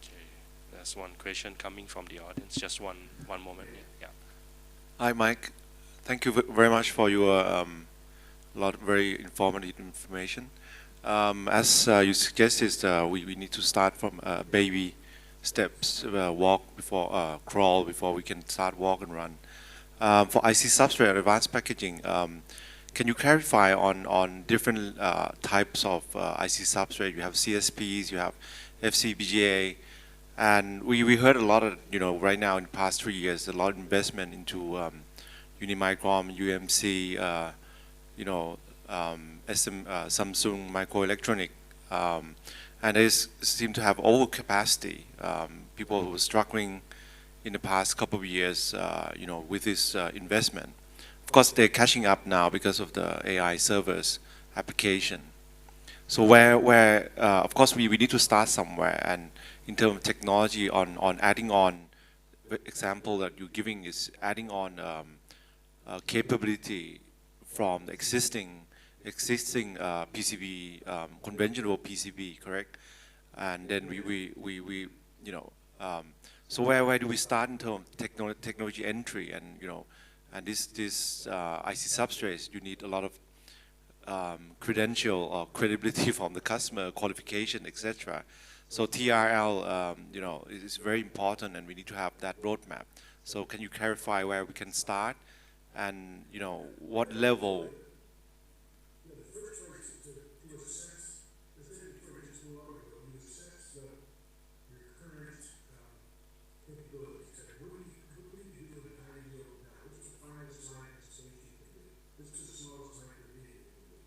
Speaker 1: Okay. There's one question coming from the audience. Just one moment. Yeah.
Speaker 3: Hi, Mike. Thank you very much for your lot of very informative information. As you suggested, we need to start from baby steps, walk before crawl before we can start walk and run. For IC substrate advanced packaging, can you clarify on different types of IC substrate? You have CSPs, you have FCBGA, and we heard a lot of, right now in the past 3 years, a lot of investment into Unimicron, UMC, Samsung Microelectronic, and they seem to have overcapacity. People who were struggling in the past couple of years, with this investment. Of course, they're catching up now because of the AI servers application. So of course, we need to start somewhere, and in terms of technology on adding on, the example that you're giving is adding on capability from the existing PCB, conventional PCB, correct? And then so where do we start in terms of technology entry, and and this IC substrates, you need a lot of credential or credibility from the customer, qualification, etc. So TRL, is very important, and we need to have that roadmap. So can you clarify where we can start, and what level?
Speaker 2: the first place to assess, as I said before, just a moment ago, you assess your current capabilities. What do you do and how do you do it now? What's the finest design and safety you can do? This is the smallest design or media you can do.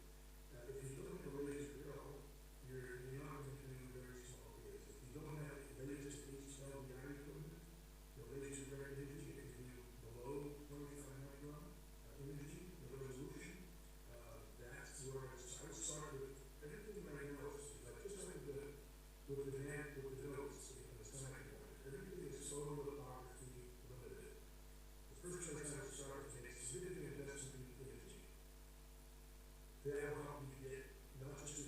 Speaker 2: If you don't have a laser drill, you're not going to do very small deals. If you don't have a laser HLDI equipment, the laser direct imaging, it can do below 25 micron imaging, the resolution. That's where I would start with everything right now. Just like with the NAND, with the nodes, the semiconductor, everything is photolithography limited. The first place I would start is make significant investment in imaging. That will help you get that'll not just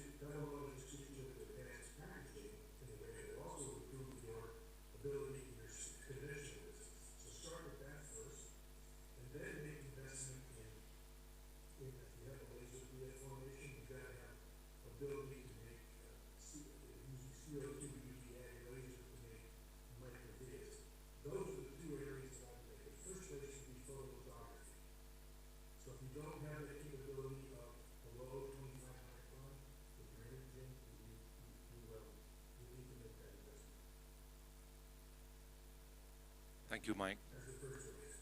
Speaker 2: get you into advanced packaging in a way, but also improve your ability in your conventional business. So start with that first, and then make investment if you have a laser BF formation, you've got to have ability to make using CO2 UVA laser to make microvias. Those are the two areas that I would make. The first place should be photolithography. So if you don't have the capability of below 25 micron with your imaging, you
Speaker 3: Thank you, Mike.
Speaker 2: That's the first release.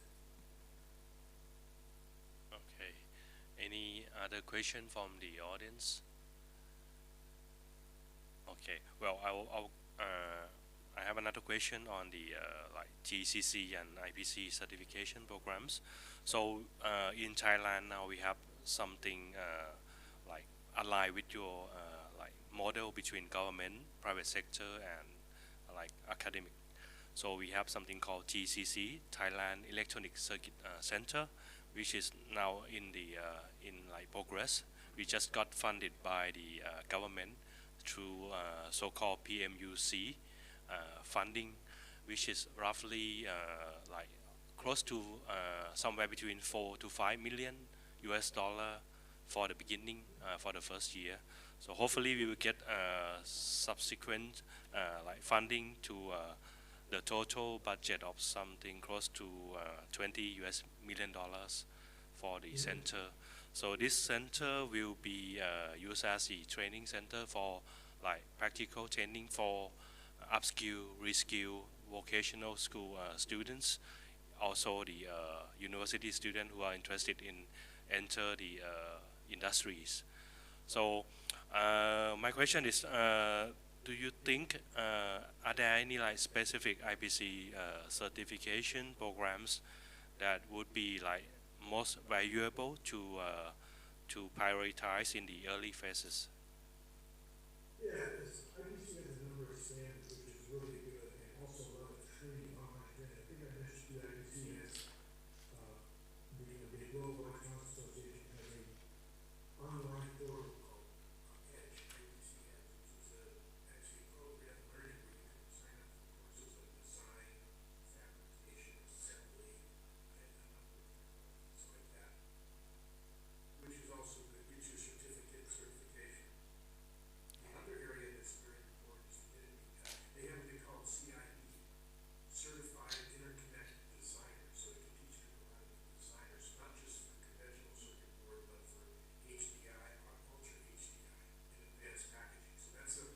Speaker 1: Okay. Any other question from the audience? Okay. Well, I have another question on the like TCC and IPC certification programs. So in Thailand now we have something like aligned with your like model between government, private sector, and like academic. So we have something called TCC, Thailand Electronic Circuit Center, which is now in the in like progress. We just got funded by the government through so-called PMUC funding, which is roughly like close to somewhere between 4 to 5 million US dollar for the beginning for the first year. So hopefully we will get subsequent like funding to the total budget of something close to 20 US million dollars for the center. So this center will be used as a training center for like practical training for upskill, reskill, vocational school students, also the university students who are interested in enter the industries. So my question is, do you think are there any like specific IPC certification programs that would be like most valuable to prioritize in the early phases?
Speaker 2: Yeah, IPC has a number of standards, which is really good, and also a lot of training, online training. I think I mentioned IPC has, being a big global electronics association, has a online portal called Edge IPC has, which is actually a program learning where you can sign up for courses on design, fabrication, assembly, and a number of things like that, which is also good, gets you a certificate certification. The other area that's very important is they have what they call CIE, Certified Interconnect Designer, so it can teach people how to be designers, not just for conventional circuit board, but for HDI, ultra HDI, and advanced packaging. So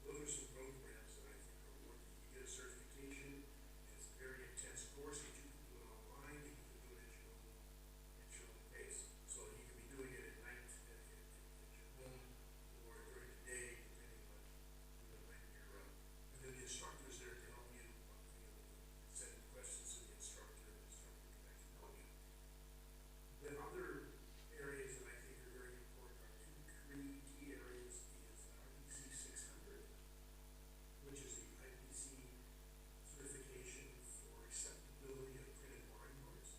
Speaker 2: those are some programs that I think are working. You get a certification, it's a very intense course, but you can do it online, and you can do it at your own pace. So you can be doing it at night at your home or during the day, depending on when you're up. And then the instructor's there to help you, send questions to the instructor, and the instructor can actually help you. The other areas that I think are very important are two key areas is IPC 600, which is the IPC certification for acceptability of printed wiring parts.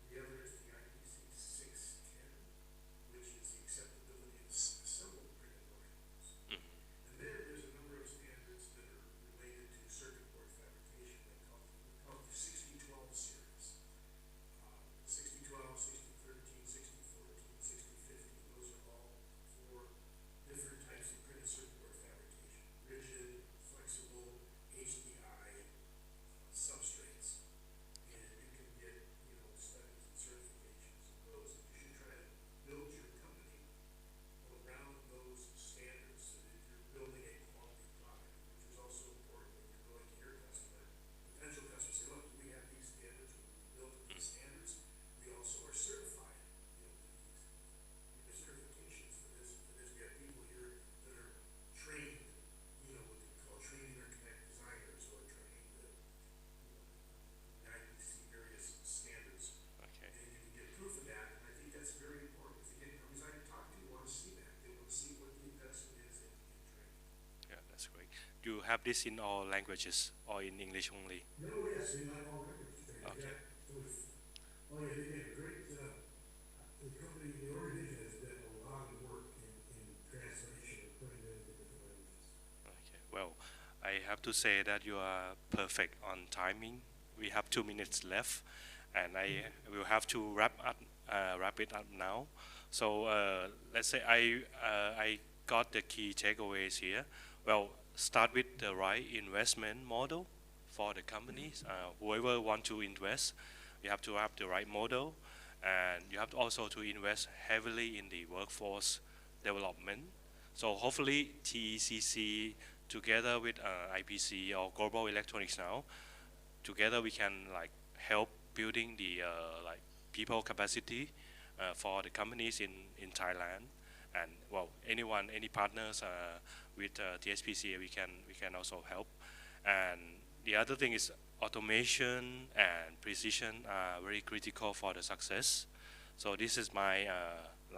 Speaker 2: The other is the IPC 610, which is the acceptability of assembled printed wiring parts. And then there's a number of standards that are related to circuit board fabrication that call the 6012 series. 6012, 6013, 6014, 6050, those are all four different types of printed circuit board fabrication. Rigid, flexible, HDI substrates. And you can get, studies and certifications of those. And you should try to build your company around those standards so that you're building a quality product, which is also important when you're going to your customer. Potential customers say, look, we have these standards, we built these standards. We also are certified, the certifications for this. We have people here that are trained, what they call trained interconnect designers, or trained IPC various standards.
Speaker 1: Okay.
Speaker 2: And you can get proof of that, and I think that's very important. Because again, companies I talk to want to see that. They want to see what the investment is in training.
Speaker 1: Yeah, that's great. Do you have this in all languages or in English only?
Speaker 2: No, yes, in all languages training.
Speaker 1: Okay.
Speaker 2: Yeah. Oh yeah, they did a great, the organization has done a lot of work in translation and putting it into different languages.
Speaker 1: Okay. Well, I have to say that you are perfect on timing. We have 2 minutes left, and I will have to wrap it up now. So let's say I got the key takeaways here. Well, start with the right investment model for the companies. Whoever want to invest, you have to have the right model, and you have to also to invest heavily in the workforce development. So hopefully TECC together with IPC or Global Electronics now together we can like help building the like people capacity for the companies in Thailand, and well, anyone, any partners with TSPC, we can also help. And the other thing is automation and precision are very critical for the success. So this is my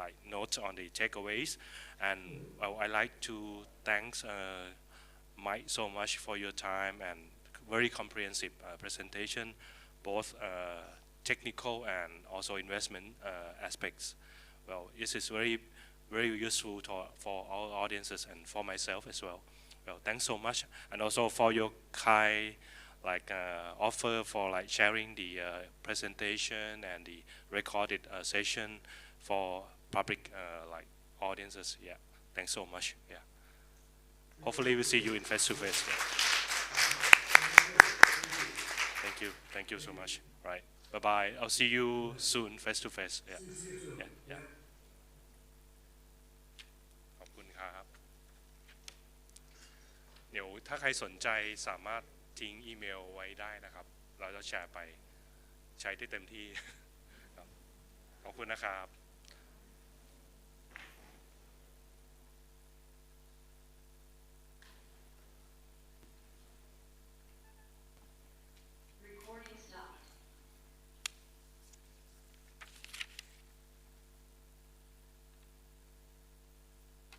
Speaker 1: like notes on the takeaways, and well, I like to thanks Mike so much for your time and very comprehensive presentation, both technical and also investment aspects. Well, this is very useful for our audiences and for myself as well. Well, thanks so much, and also for your kind like offer for like sharing the presentation and the recorded session for public like audiences. Yeah, thanks so much. Yeah, hopefully we'll see you in face to face. Thank you so much. Right, bye bye. I'll see you soon face to face. Yeah, yeah. ขอบคุณครับเดี๋ยวถ้าใครสนใจสามารถทิ้งอีเมลไว้ได้นะครับเราจะแชร์ไปใช้ได้เต็มที่ขอบคุณนะครับ